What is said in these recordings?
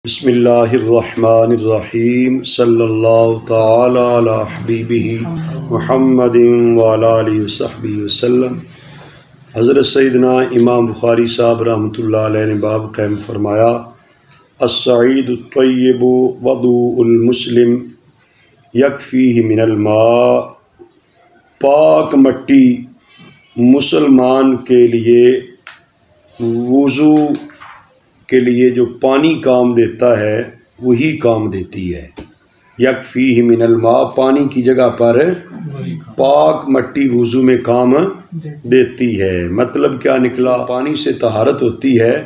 بسم اللہ الرحمن الرحیم صلی اللہ تعالی علی حبیبہ محمد وعلی آلہ وصحبہ وسلم۔ حضرت سیدنا امام بخاری صاحب رحمۃ اللہ علیہ نے باب قائم فرمایا، الصعید الطیب وضوء المسلم یکفیہ من الماء، پاک مٹی مسلمان کے لیے وضو کے لیے جو پانی کام دیتا ہے وہی کام دیتی ہے۔ یکفیہ من الماء، پانی کی جگہ پر پاک مٹی وضو میں کام دیتی ہے۔ مطلب کیا نکلا؟ پانی سے طہارت ہوتی ہے،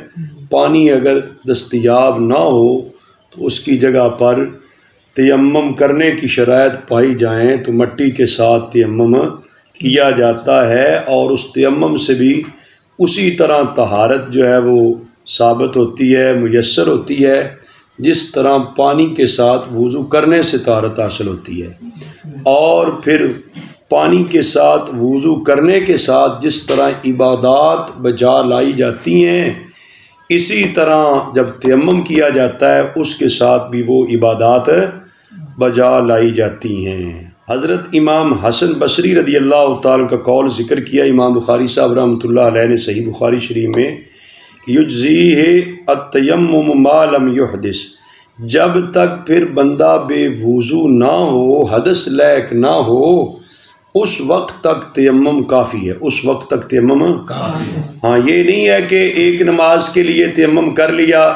پانی اگر دستیاب نہ ہو تو اس کی جگہ پر تیمم کرنے کی شرائط پائی جائیں تو مٹی کے ساتھ تیمم کیا جاتا ہے، اور اس تیمم سے بھی اسی طرح طہارت جو ہے وہ ثابت ہوتی ہے، میسر ہوتی ہے، جس طرح پانی کے ساتھ وضو کرنے سے طہارت حاصل ہوتی ہے۔ اور پھر پانی کے ساتھ وضو کرنے کے ساتھ جس طرح عبادات بجا لائی جاتی ہیں، اسی طرح جب تیمم کیا جاتا ہے اس کے ساتھ بھی وہ عبادات بجا لائی جاتی ہیں۔ حضرت امام حسن بصری رضی اللہ تعالیٰ کا قول ذکر کیا امام بخاری صاحب رحمۃ اللہ علیہ نے صحیح بخاری شریف میں، یجزیہ التیمم ما لم یحدث، جب تک پھر بندہ بے وضو نہ ہو، حدث لائق نہ ہو، اس وقت تک تیمم کافی ہے، اس وقت تک تیمم کافی ہے۔ ہاں، یہ نہیں ہے کہ ایک نماز کے لیے تیمم کر لیا،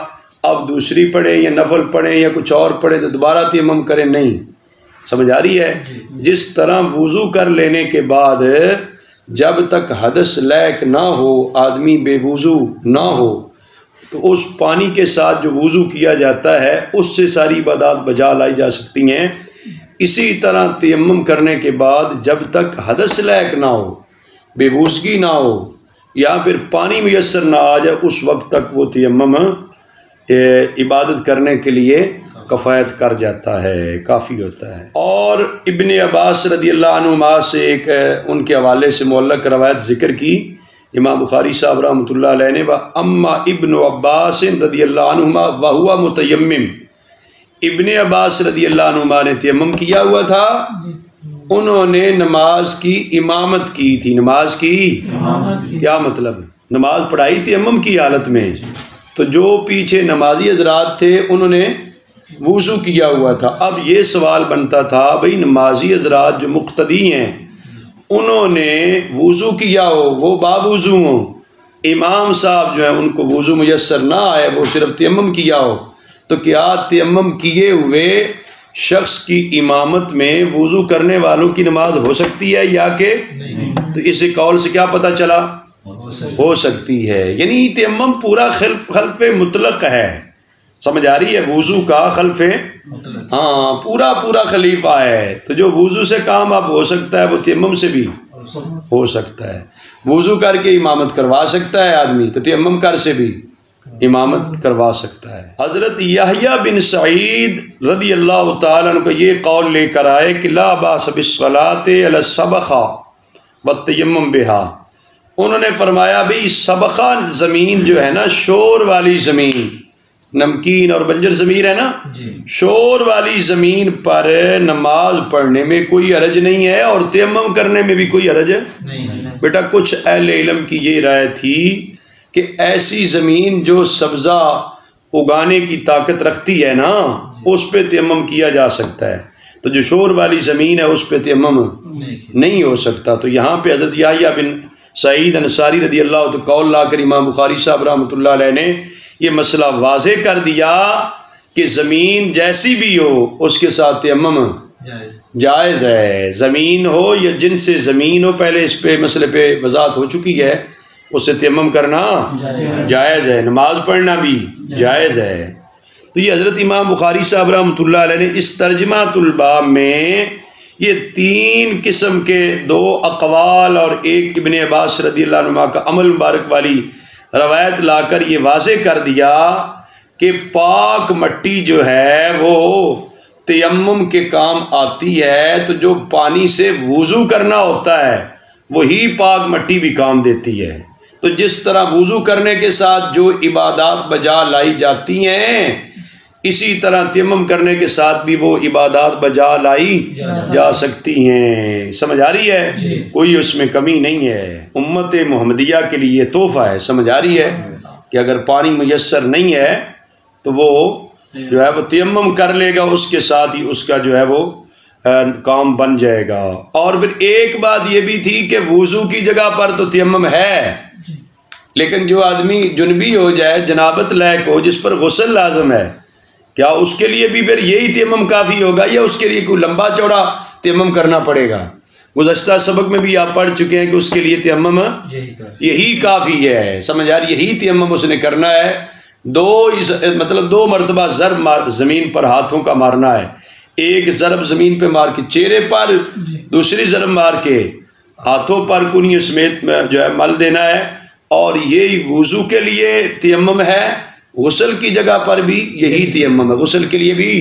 اب دوسری پڑھیں یا نفل پڑھیں یا کچھ اور پڑھیں تو دوبارہ تیمم کریں، نہیں، سمجھ آ رہی ہے؟ جس طرح وضو کر لینے کے بعد جب تک حدث لائق نہ ہو، آدمی بے وضو نہ ہو، تو اس پانی کے ساتھ جو وضو کیا جاتا ہے اس سے ساری عبادات بجا لائی جا سکتی ہیں۔ اسی طرح تیمم کرنے کے بعد جب تک حدث لائق نہ ہو، بے وضوگی نہ ہو، یا پھر پانی میسر نہ آ جائے، اس وقت تک وہ تیمم عبادت کرنے کے لیے کفایت کر جاتا ہے، کافی ہوتا ہے۔ اور ابن عباس رضی اللہ عنہما سے ایک ان کے حوالے سے معلق روایت ذکر کی امام بخاری صاحب رحمۃ اللہ علیہ نے، اما ابن عباس رضی اللہ عنہما وہو متیمم، ابن عباس رضی اللہ عنہما نے تیمم کیا ہوا تھا، انہوں نے نماز کی امامت کی تھی۔ نماز کی کیا مطلب؟ نماز پڑھائی تیمم کی حالت میں، تو جو پیچھے نمازی حضرات تھے انہوں نے وضو کیا ہوا تھا۔ اب یہ سوال بنتا تھا، بھئی نمازی حضرات جو مقتدی ہیں انہوں نے وضو کیا ہو، وہ باوضو ہوں، امام صاحب جو ہیں ان کو وضو میسر نہ آئے، وہ صرف تیمم کیا ہو، تو کیا تیمم کیے ہوئے شخص کی امامت میں وضو کرنے والوں کی نماز ہو سکتی ہے یا کہ نہیں؟ تو اس قول سے کیا پتہ چلا؟ ہو سکتی ہے، یعنی تیمم پورا خلف مطلق ہے، سمجھ آ رہی ہے؟ وضو کا خلف، ہاں، پورا خلیفہ ہے، تو جو وضو سے کام اب ہو سکتا ہے وہ تیمم سے بھی ہو سکتا ہے۔ وضو کر کے امامت کروا سکتا ہے آدمی، تو تیمم کر سے بھی امامت کروا سکتا ہے۔ حضرت یحییٰ بن سعید رضی اللہ تعالیٰ عنہ کو یہ قول لے کر آئے کہ لا باس بالصلاۃ علی السبخہ والتیمم بہا، انہوں نے فرمایا بھئی سبخہ زمین جو ہے نا، شور والی زمین، نمکین اور بنجر زمین ہے نا، شور والی زمین پر نماز پڑھنے میں کوئی حرج نہیں ہے، اور تیمم کرنے میں بھی کوئی حرج نہیں ہے۔ بیٹا کچھ اہل علم کی یہ رائے تھی کہ ایسی زمین جو سبزہ اگانے کی طاقت رکھتی ہے نا، اس پہ تیمم کیا جا سکتا ہے، تو جو شور والی زمین ہے اس پہ تیمم نہیں ہو سکتا۔ تو یہاں پہ حضرت یحییٰ بن سعید انصاری رضی اللہ عنہ قول لا کر امام بخاری صاحب رحمۃ اللہ علیہ نے یہ مسئلہ واضح کر دیا کہ زمین جیسی بھی ہو اس کے ساتھ تیمم جائز ہے، زمین ہو یا جن سے زمین ہو، پہلے اس پہ مسئلے پہ وضاحت ہو چکی ہے، اس سے تیمم کرنا جائز ہے، نماز پڑھنا بھی جائز ہے۔ تو یہ حضرت امام بخاری صاحب رحمۃ اللہ علیہ نے اس ترجمہ الباب میں یہ تین قسم کے دو اقوال اور ایک ابن عباس رضی اللہ عنہ کا عمل مبارک والی روایت لا کر یہ واضح کر دیا کہ پاک مٹی جو ہے وہ تیمم کے کام آتی ہے، تو جو پانی سے وضو کرنا ہوتا ہے وہی پاک مٹی بھی کام دیتی ہے۔ تو جس طرح وضو کرنے کے ساتھ جو عبادات بجا لائی جاتی ہیں، اسی طرح تیمم کرنے کے ساتھ بھی وہ عبادات بجا لائی جا سکتی ہیں۔ سمجھ آ رہی ہے؟ کوئی اس میں کمی نہیں ہے۔ امت محمدیہ کے لیے تحفہ ہے۔ سمجھ آ رہی ہے کہ اگر پانی میسر نہیں ہے تو وہ جو ہے وہ تیمم کر لے گا، اس کے ساتھ ہی اس کا جو ہے وہ کام بن جائے گا۔ اور پھر ایک بات یہ بھی تھی کہ وضو کی جگہ پر تو تیمم ہے، لیکن جو آدمی جنبی ہو جائے، جنابت لائق ہو، جس پر غسل لازم ہے، کیا اس کے لیے بھی پھر یہی تیمم کافی ہوگا یا اس کے لیے کوئی لمبا چوڑا تیمم کرنا پڑے گا؟ گزشتہ سبق میں بھی آپ پڑھ چکے ہیں کہ اس کے لیے تیمم یہی کافی ہے۔ سمجھ آ رہی؟ یہی تیمم اس نے کرنا ہے۔ دو مرتبہ ضرب زمین پر ہاتھوں کا مارنا ہے، ایک ضرب زمین پہ مار کے چہرے پر، دوسری ضرب مار کے ہاتھوں پر کنی سمیت جو ہے مل دینا ہے۔ اور یہی وضو کے لیے تیمم ہے، غسل کی جگہ پر بھی یہی تیمم ہے، غسل کے لیے بھی۔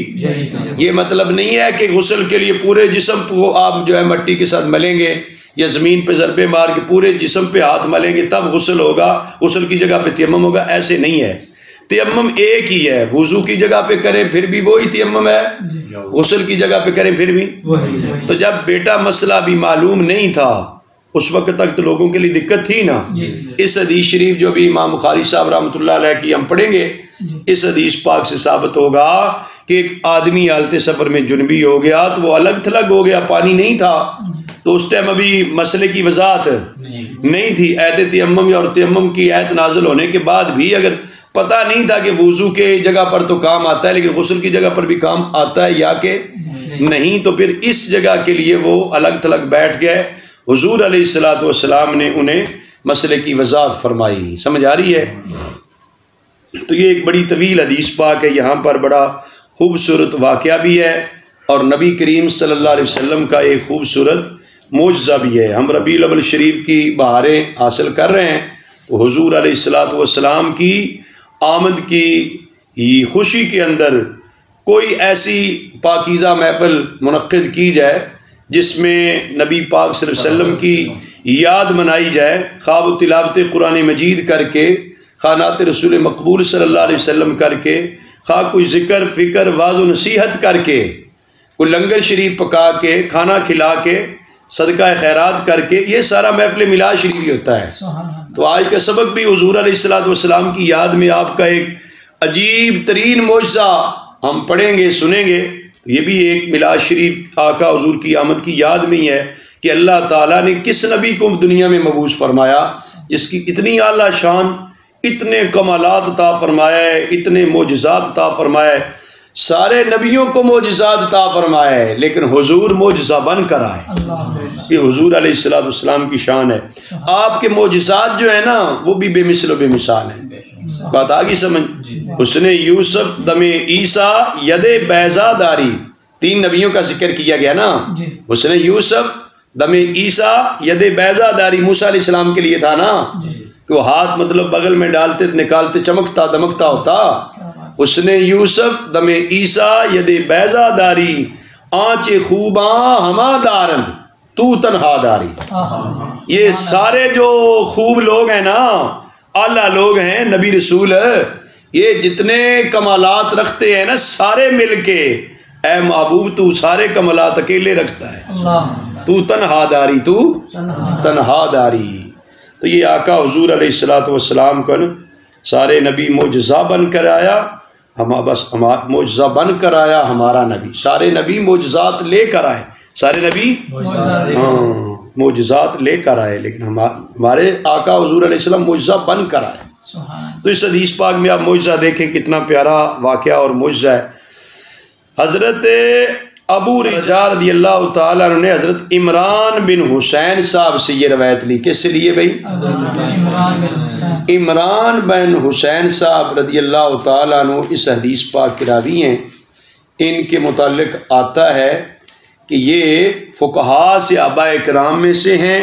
یہ مطلب نہیں ہے کہ غسل کے لیے پورے جسم کو آپ جو ہے مٹی کے ساتھ ملیں گے یا زمین پہ ضربے مار کے پورے جسم پہ ہاتھ ملیں گے تب غسل ہوگا، غسل کی جگہ پہ تیمم ہوگا، ایسے نہیں ہے۔ تیمم ایک ہی ہے، وضو کی جگہ پہ کریں پھر بھی وہی تیمم ہے، غسل کی جگہ پہ کریں پھر بھی۔ تو جب بیٹا مسئلہ بھی معلوم نہیں تھا اس وقت تک تو لوگوں کے لیے دقت تھی نا۔ اس حدیث شریف جو بھی امام بخاری صاحب رحمۃ اللہ علیہ کی ہم پڑھیں گے، اس حدیث پاک سے ثابت ہوگا کہ ایک آدمی حالت سفر میں جنبی ہو گیا تو وہ الگ تھلگ ہو گیا، پانی نہیں تھا، تو اس ٹائم ابھی مسئلے کی وضاحت نہیں تھی۔ ایت تیمم اور تیمم کی ایت نازل ہونے کے بعد بھی اگر پتہ نہیں تھا کہ وضو کے جگہ پر تو کام آتا ہے لیکن غسل کی جگہ پر بھی کام آتا ہے یا کہ نہیں، تو پھر اس جگہ کے لیے وہ الگ تھلگ بیٹھ گئے۔ حضور علیہ الصلوۃ والسلام نے انہیں مسئلے کی وضاحت فرمائی۔ سمجھ آ رہی ہے؟ تو یہ ایک بڑی طویل حدیث پاک ہے، یہاں پر بڑا خوبصورت واقعہ بھی ہے اور نبی کریم صلی اللہ علیہ وسلم کا ایک خوبصورت معجزہ بھی ہے۔ ہم ربیع الاول شریف کی بہاریں حاصل کر رہے ہیں تو حضور علیہ الصلوۃ والسلام کی آمد کی خوشی کے اندر کوئی ایسی پاکیزہ محفل منعقد کی جائے جس میں نبی پاک صلی اللہ علیہ وسلم کی یاد منائی جائے، خواہ و تلاوت قرآن مجید کر کے، خواہ نعت رسول مقبول صلی اللہ علیہ وسلم کر کے، خواہ کوئی ذکر فکر واعظ و نصیحت کر کے، کوئی لنگر شریف پکا کے، کھانا کھلا کے، صدقہ خیرات کر کے، یہ سارا محفل میلاد شریف ہی ہوتا ہے۔ تو آج کا سبق بھی حضور علیہ الصلوۃ والسلام کی یاد میں آپ کا ایک عجیب ترین معجزہ ہم پڑھیں گے، سنیں گے۔ یہ بھی ایک میلاد شریف آقا حضور کی آمد کی یاد میں ہی ہے کہ اللہ تعالیٰ نے کس نبی کو دنیا میں مبعوث فرمایا جس کی اتنی اعلیٰ شان، اتنے کمالات عطا فرمائے، اتنے معجزات عطا فرمائے۔ سارے نبیوں کو معجزات عطا فرمائے لیکن حضور معجزہ بن کر آئے۔ یہ حضور علیہ الصلوۃ والسلام کی شان ہے۔ آپ کے معجزات جو ہیں نا وہ بھی بے مثل و بے مثال ہیں۔ بات آگی سمجھ؟ حسن یوسف دم عیسیٰ ید بیضا داری، تین نبیوں کا ذکر کیا گیا نا۔ حسن یوسف دم عیسیٰ ید بیضا داری موسیٰ علیہ السلام کے لیے تھا نا، کہ وہ ہاتھ مطلب بغل میں ڈالتے نکالتے چمکتا دمکتا ہوتا۔ حسن یوسف دم عیسیٰ ید بیضا داری، آنچ خوباں ہما دارند تو تنہا داری۔ یہ سارے جو خوب لوگ ہیں نا، اعلیٰ لوگ ہیں، نبی رسول، یہ جتنے کمالات رکھتے ہیں نا سارے مل کے، اے محبوب تو سارے کمالات اکیلے رکھتا ہے، تو تنہا داری، تو تنہا داری۔ تو یہ آقا حضور علیہ الصلوۃ والسلام کو سارے نبی معجزہ بن کر آیا، بس معجزہ بن کر آیا ہمارا نبی۔ سارے نبی معجزات لے کر آئے، سارے نبی معجزات لے کر آئے، لیکن ہمارے آقا حضور علیہ السلام معجزہ بن کر آئے۔ تو اس حدیث پاک میں آپ معجزہ دیکھیں، کتنا پیارا واقعہ اور معجزہ ہے۔ حضرت ابو رجاء رضی اللہ تعالیٰ عنہ نے حضرت عمران بن حسین صاحب سے یہ روایت لی۔ کس سے لیے بھائی؟ عمران بن حسین صاحب رضی اللہ تعالیٰ عنہ اس حدیث پاک کے راوی ہیں۔ ان کے متعلق آتا ہے کہ یہ فقہاء صحابہ کرام میں سے ہیں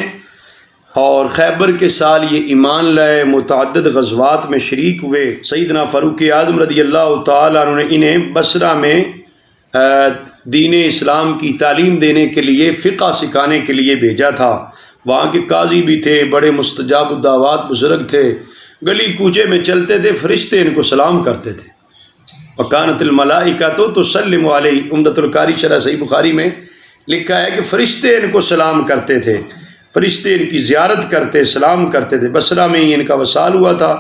اور خیبر کے سال یہ ایمان لائے، متعدد غزوات میں شریک ہوئے۔ سیدنا فاروق اعظم رضی اللہ تعالیٰ عنہ نے انہیں بصرہ میں دین اسلام کی تعلیم دینے کے لیے، فقہ سکھانے کے لیے بھیجا تھا۔ وہاں کے قاضی بھی تھے، بڑے مستجاب الدعوات بزرگ تھے، گلی کوچے میں چلتے تھے، فرشتے ان کو سلام کرتے تھے۔ وکانت الملائکۃ تسلم علیہ، عمدۃ القاری شرح صحیح بخاری میں لکھا ہے کہ فرشتے ان کو سلام کرتے تھے، فرشتے ان کی زیارت کرتے سلام کرتے تھے۔ بصرہ میں ہی ان کا وصال ہوا تھا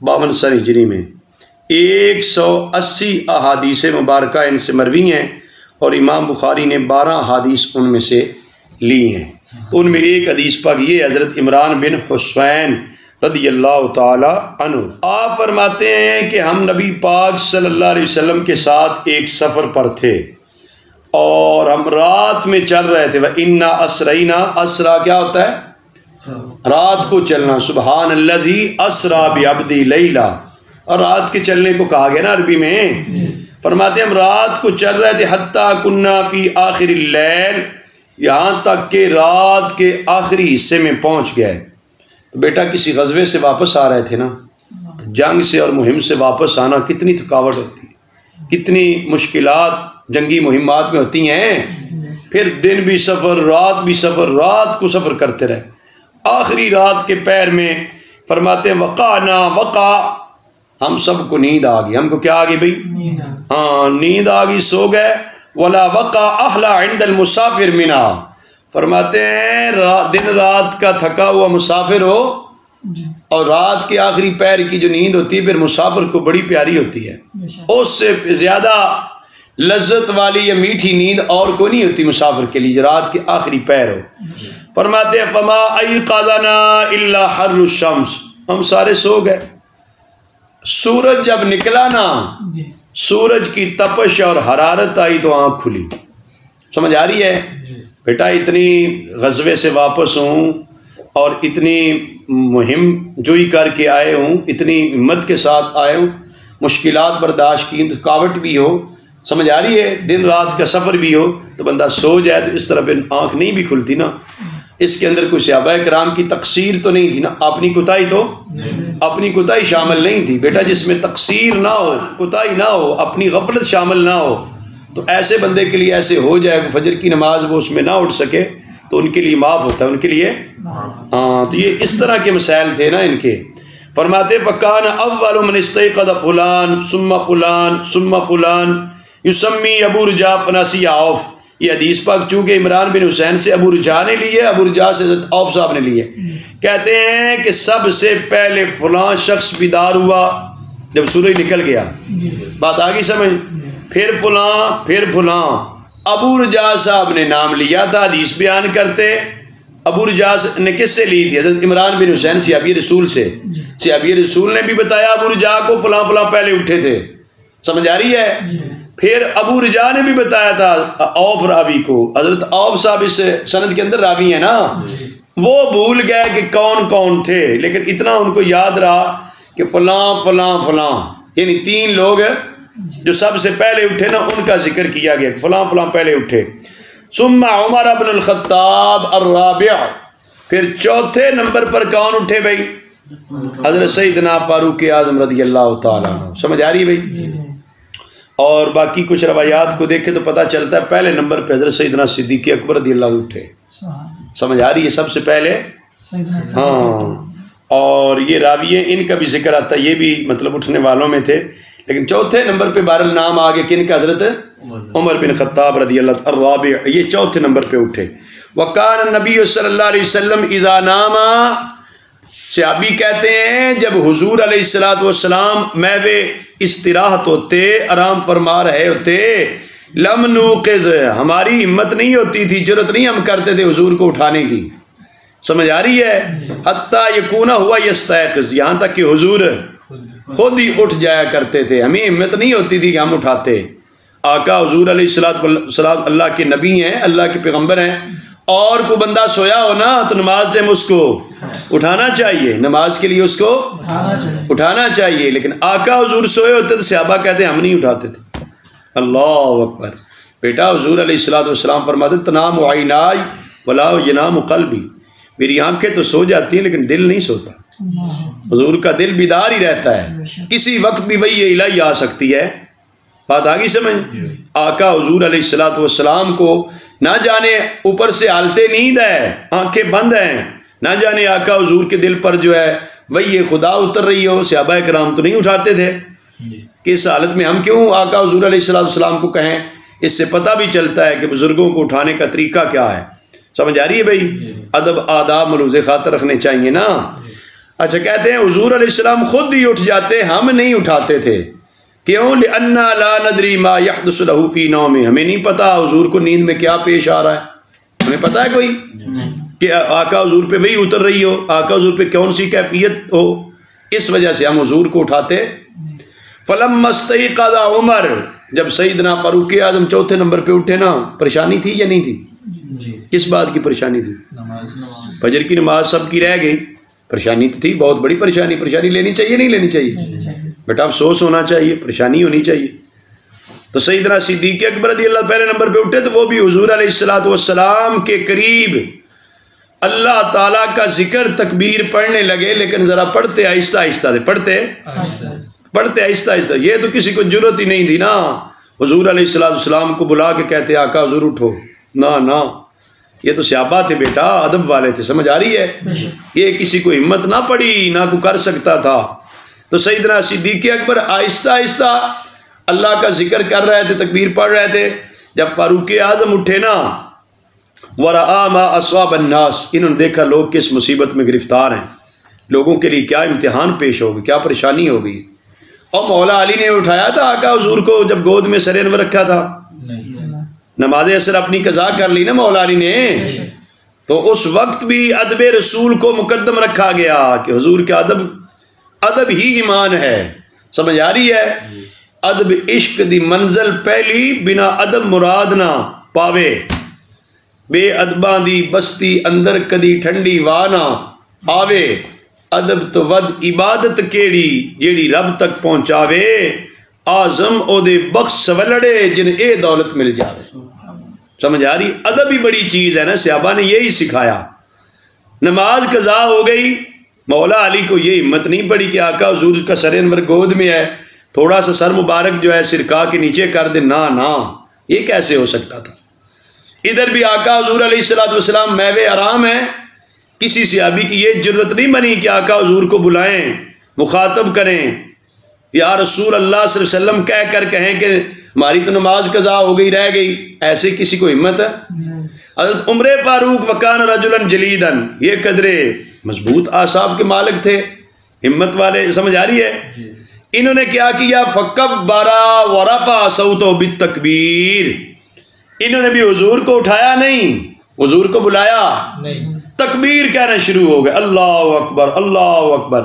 52 سن ہجری میں۔ 180 احادیث مبارکہ ان سے مروی ہیں اور امام بخاری نے 12 احادیث ان میں سے لی ہیں۔ ان میں ایک حدیث پاک یہ حضرت عمران بن حسین رضی اللہ تعالی عنہ، آپ فرماتے ہیں کہ ہم نبی پاک صلی اللہ علیہ وسلم کے ساتھ ایک سفر پر تھے اور ہم رات میں چل رہے تھے۔ وَإِنَّا أَسْرَيْنَا، اسرا کیا ہوتا ہے؟ رات کو چلنا۔ سبحان الذی اسرا بعبدہ لیلا، اور رات کے چلنے کو کہا گیا نا عربی میں۔ فرماتے ہیں ہم رات کو چل رہے تھے حتیٰ کنا فی آخر اللیل، یہاں تک کہ رات کے آخری حصے میں پہنچ گئے۔ تو بیٹا کسی غزوے سے واپس آ رہے تھے نا، جنگ سے اور مہم سے واپس آنا کتنی تھکاوٹ ہوتی ہے، کتنی مشکلات جنگی مہمات میں ہوتی ہیں۔ پھر دن بھی سفر، رات بھی سفر، رات کو سفر کرتے رہے۔ آخری رات کے پیر میں فرماتے ہیں وقعنا، وقع، ہم سب کو نیند آ گئی۔ ہم کو کیا آ گئی بھائی؟ ہاں نیند آ گئی، سو گئے۔ ولا وقع احلا عند المسافر منا، فرماتے ہیں دن رات کا تھکا ہوا مسافر ہو اور رات کے آخری پیر کی جو نیند ہوتی ہے پھر مسافر کو بڑی پیاری ہوتی ہے، اس سے زیادہ لذت والی یا میٹھی نیند اور کوئی نہیں ہوتی مسافر کے لیے جو رات کے آخری پیر ہو۔ فرماتے ہیں فما ایقظنا الا حر الشمس، ہم سارے سو گئے۔ سورج جب نکلا نا، سورج کی تپش اور حرارت آئی تو آنکھ کھلی۔ سمجھ آ رہی ہے بیٹا؟ اتنی غزوے سے واپس ہوں اور اتنی مہم جوئی کر کے آئے ہوں، اتنی ہمت کے ساتھ آئے ہوں، مشکلات برداشت کی، تھکاوٹ بھی ہو، سمجھ آ رہی ہے، دن رات کا سفر بھی ہو، تو بندہ سو جائے تو اس طرح پھر آنکھ نہیں بھی کھلتی نا۔ اس کے اندر کوئی صحابہ کرام کی تقصیر تو نہیں تھی نا، اپنی کوتاہی تو اپنی کوتاہی شامل نہیں تھی بیٹا۔ جس میں تقصیر نہ ہو، کوتاہی نہ ہو، اپنی غفلت شامل نہ ہو، تو ایسے بندے کے لیے ایسے ہو جائے کہ فجر کی نماز وہ اس میں نہ اٹھ سکے تو ان کے لیے معاف ہوتا ہے، ان کے لیے ہاں۔ تو یہ اس طرح کے مسائل تھے نا ان کے۔ فرماتے فکان اول من استيقظ فلان ثم فلان ثم فلان یسمی ابو رجا فناسی عوف۔ یہ حدیث پاک چونکہ عمران بن حسین سے ابو رجا نے لی ہے، ابو رجا سے حضرت عوف صاحب نے لی ہے، کہتے ہیں کہ سب سے پہلے فلاں شخص بیدار ہوا جب سورج نکل گیا، بات آگئی سمجھ، پھر فلاں، پھر فلاں۔ ابو رجا صاحب نے نام لیا تھا، حدیث بیان کرتے۔ ابو رجا نے کس سے لی تھی؟ حضرت عمران بن حسین صحابی رسول سے۔ صحابی رسول نے بھی بتایا ابو رجا کو فلاں فلاں پہلے اٹھے تھے، سمجھ آ رہی ہے؟ پھر ابو رجا نے بھی بتایا تھا عوف راوی کو، حضرت عوف صاحب اس سند کے اندر راوی ہیں نا، وہ بھول گئے کہ کون کون تھے، لیکن اتنا ان کو یاد رہا کہ فلاں فلاں فلاں، یعنی 3 لوگ جو سب سے پہلے اٹھے نا ان کا ذکر کیا گیا، فلاں فلاں پہلے اٹھے۔ ثم عمر بن الخطاب الرابع، پھر چوتھے نمبر پر کون اٹھے بھائی؟ حضرت سیدنا فاروق اعظم رضی اللہ تعالیٰ عنہ۔ سمجھ آ رہی ہے بھائی؟ اور باقی کچھ روایات کو دیکھے تو پتہ چلتا ہے پہلے نمبر پہ حضرت سیدنا صدیق اکبر رضی اللہ عنہ اٹھے۔ سمجھ آ رہی ہے؟ سب سے پہلے ہاں۔ اور یہ راویے ان کا بھی ذکر آتا ہے، یہ بھی مطلب اٹھنے والوں میں تھے، لیکن چوتھے نمبر پہ بہرحال نام آگے کن کا؟ حضرت عمر بن خطاب رضی اللہ عنہ الرابع، یہ چوتھے نمبر پہ اٹھے۔ وکان النبی صلی اللہ علیہ وسلم اذا نام، صحابی کہتے ہیں جب حضور علیہ الصلوۃ والسلام محو استراحت ہوتے، آرام فرما رہے ہوتے، لم نوقظ، ہماری ہمت نہیں ہوتی تھی، جرأت نہیں ہم کرتے تھے حضور کو اٹھانے کی، سمجھ آ رہی ہے؟ حتیٰ یکون ہوا یستیقظ، یہاں تک کہ حضور خود ہی اٹھ جایا کرتے تھے، ہمیں ہمت نہیں ہوتی تھی کہ ہم اٹھاتے۔ آقا حضور علیہ الصلوۃ والسلام اللہ کے نبی ہیں، اللہ کے پیغمبر ہیں، اور کوئی بندہ سویا ہو نا تو نماز ٹائم اس کو اٹھانا چاہیے، نماز کے لیے اس کو اٹھانا چاہیے، لیکن آقا حضور سوئے ہوتے تو صحابہ کہتے ہیں ہم نہیں اٹھاتے تھے۔ اللہ اکبر۔ بیٹا حضور علیہ الصلوۃ والسلام فرماتے تنام عینائی ولا ینام قلبی، میری آنکھیں تو سو جاتی ہیں لیکن دل نہیں سوتا، حضور کا دل بیدار ہی رہتا ہے، کسی وقت بھی وہی الہی آ سکتی ہے۔ بات آگئی سمجھ؟ آقا حضور علیہ الصلوۃ والسلام کو نہ جانے اوپر سے حالت نیند ہے، آنکھیں بند ہیں، نہ جانے آقا حضور کے دل پر جو ہے وہی خدا اتر رہی ہو، صحابہ کرام تو نہیں اٹھاتے تھے۔ کہ اس حالت میں ہم کیوں آقا حضور علیہ السلام کو کہیں؟ اس سے پتہ بھی چلتا ہے کہ بزرگوں کو اٹھانے کا طریقہ کیا ہے. سمجھ آ رہی ہے بھائی؟ ادب آداب ملوز خاطر رکھنے چاہیے نا. اچھا کہتے ہیں حضور علیہ السلام خود ہی اٹھ جاتے، ہم نہیں اٹھاتے تھے. کیوں؟ لأننا لا ندری ما يحدث له في نوم. ہمیں نہیں پتا حضور کو نیند میں کیا پیش آ رہا ہے. ہمیں پتا ہے کوئی کہ آقا حضور پہ بھئی اتر رہی ہو، آقا حضور پہ کون سی کیفیت ہو؟ اس وجہ سے ہم حضور کو اٹھاتے. فلما استيقظ عمر، جب سیدنا فاروق اعظم چوتھے نمبر پہ اٹھے نا، پریشانی تھی یا نہیں تھی؟ کس بات کی پریشانی تھی؟ فجر کی نماز سب کی رہ گئی. پریشانی تو تھی، بہت بڑی پریشانی. پریشانی لینی چاہیے نہیں لینی چاہیے؟ بیٹا افسوس ہونا چاہیے، پریشانی ہونی چاہیے. تو سیدنا صدیق اکبر رضی اللہ پہلے نمبر پہ اٹھے، تو وہ بھی حضور علیہ السلام کے قریب اللہ تعالیٰ کا ذکر تکبیر پڑھنے لگے، لیکن ذرا پڑھتے آہستہ آہستہ تھے. پڑھتے آہستہ آہستہ. یہ تو کسی کو ضرورت ہی نہیں تھی نا حضور علیہ السلام کو بلا کے کہتے آقا حضور اٹھو. نہ یہ تو صحابہ تھے بیٹا، ادب والے تھے. سمجھ آ رہی ہے؟ یہ کسی کو ہمت نہ پڑی، نہ کو کر سکتا تھا. تو سیدنا صدیق اکبر آہستہ آہستہ اللہ کا ذکر کر رہے تھے، تکبیر پڑھ رہے تھے. جب فاروق اعظم اٹھے نا، ورآ ما اصاب الناس، انہوں نے دیکھا لوگ کس مصیبت میں گرفتار ہیں، لوگوں کے لیے کیا امتحان پیش ہوگی، کیا پریشانی ہوگی. اور مولا علی نے اٹھایا تھا آقا حضور کو جب گود میں سر انور رکھا تھا. نماز عصر اپنی قضا کر لی نا مولا علی نے. تو اس وقت بھی ادب رسول کو مقدم رکھا گیا کہ حضور کا ادب ہی ایمان ہے. سمجھ آ رہی ہے؟ ادب عشق دی منزل پہلی، بنا ادب مراد نہ پاوے. بے ادباں دی بستی اندر کدی ٹھنڈی وانا آوے. ادب تو ود عبادت کیڑی جیڑی رب تک پہنچاوے. آزم او دے بخش سولڑے جن اے دولت مل جاوے. سمجھ آ رہی؟ ادب ہی بڑی چیز ہے نا. صحابہ نے یہی سکھایا. نماز قضا ہو گئی، مولا علی کو یہ ہمت نہیں پڑی کہ آقا حضور کا سر انور گود میں ہے، تھوڑا سا سر مبارک جو ہے سرکا کے نیچے کر دے. نہ یہ کیسے ہو سکتا تھا؟ ادھر بھی آقا حضور علیہ السلام میوے آرام ہیں. کسی صحابی کی یہ جرت نہیں بنی کہ آقا حضور کو بلائیں، مخاطب کریں، یا رسول اللہ صلی اللہ علیہ وسلم کہہ کر کہیں کہ ہماری تو نماز قضا ہو گئی رہ گئی. ایسے کسی کو ہمت ہے؟ حضرت عمر فاروق وکان رجلا جلیدا، یہ قدرے مضبوط اعصاب کے مالک تھے، ہمت والے. سمجھ آ رہی ہے؟ انہوں نے کیا کیا؟ فکبرا ورفع صوتہ بالتکبیر. انہوں نے بھی حضور کو اٹھایا نہیں، حضور کو بلایا نہیں، تکبیر کہنا شروع ہو گئے. اللہ اکبر اللہ اکبر.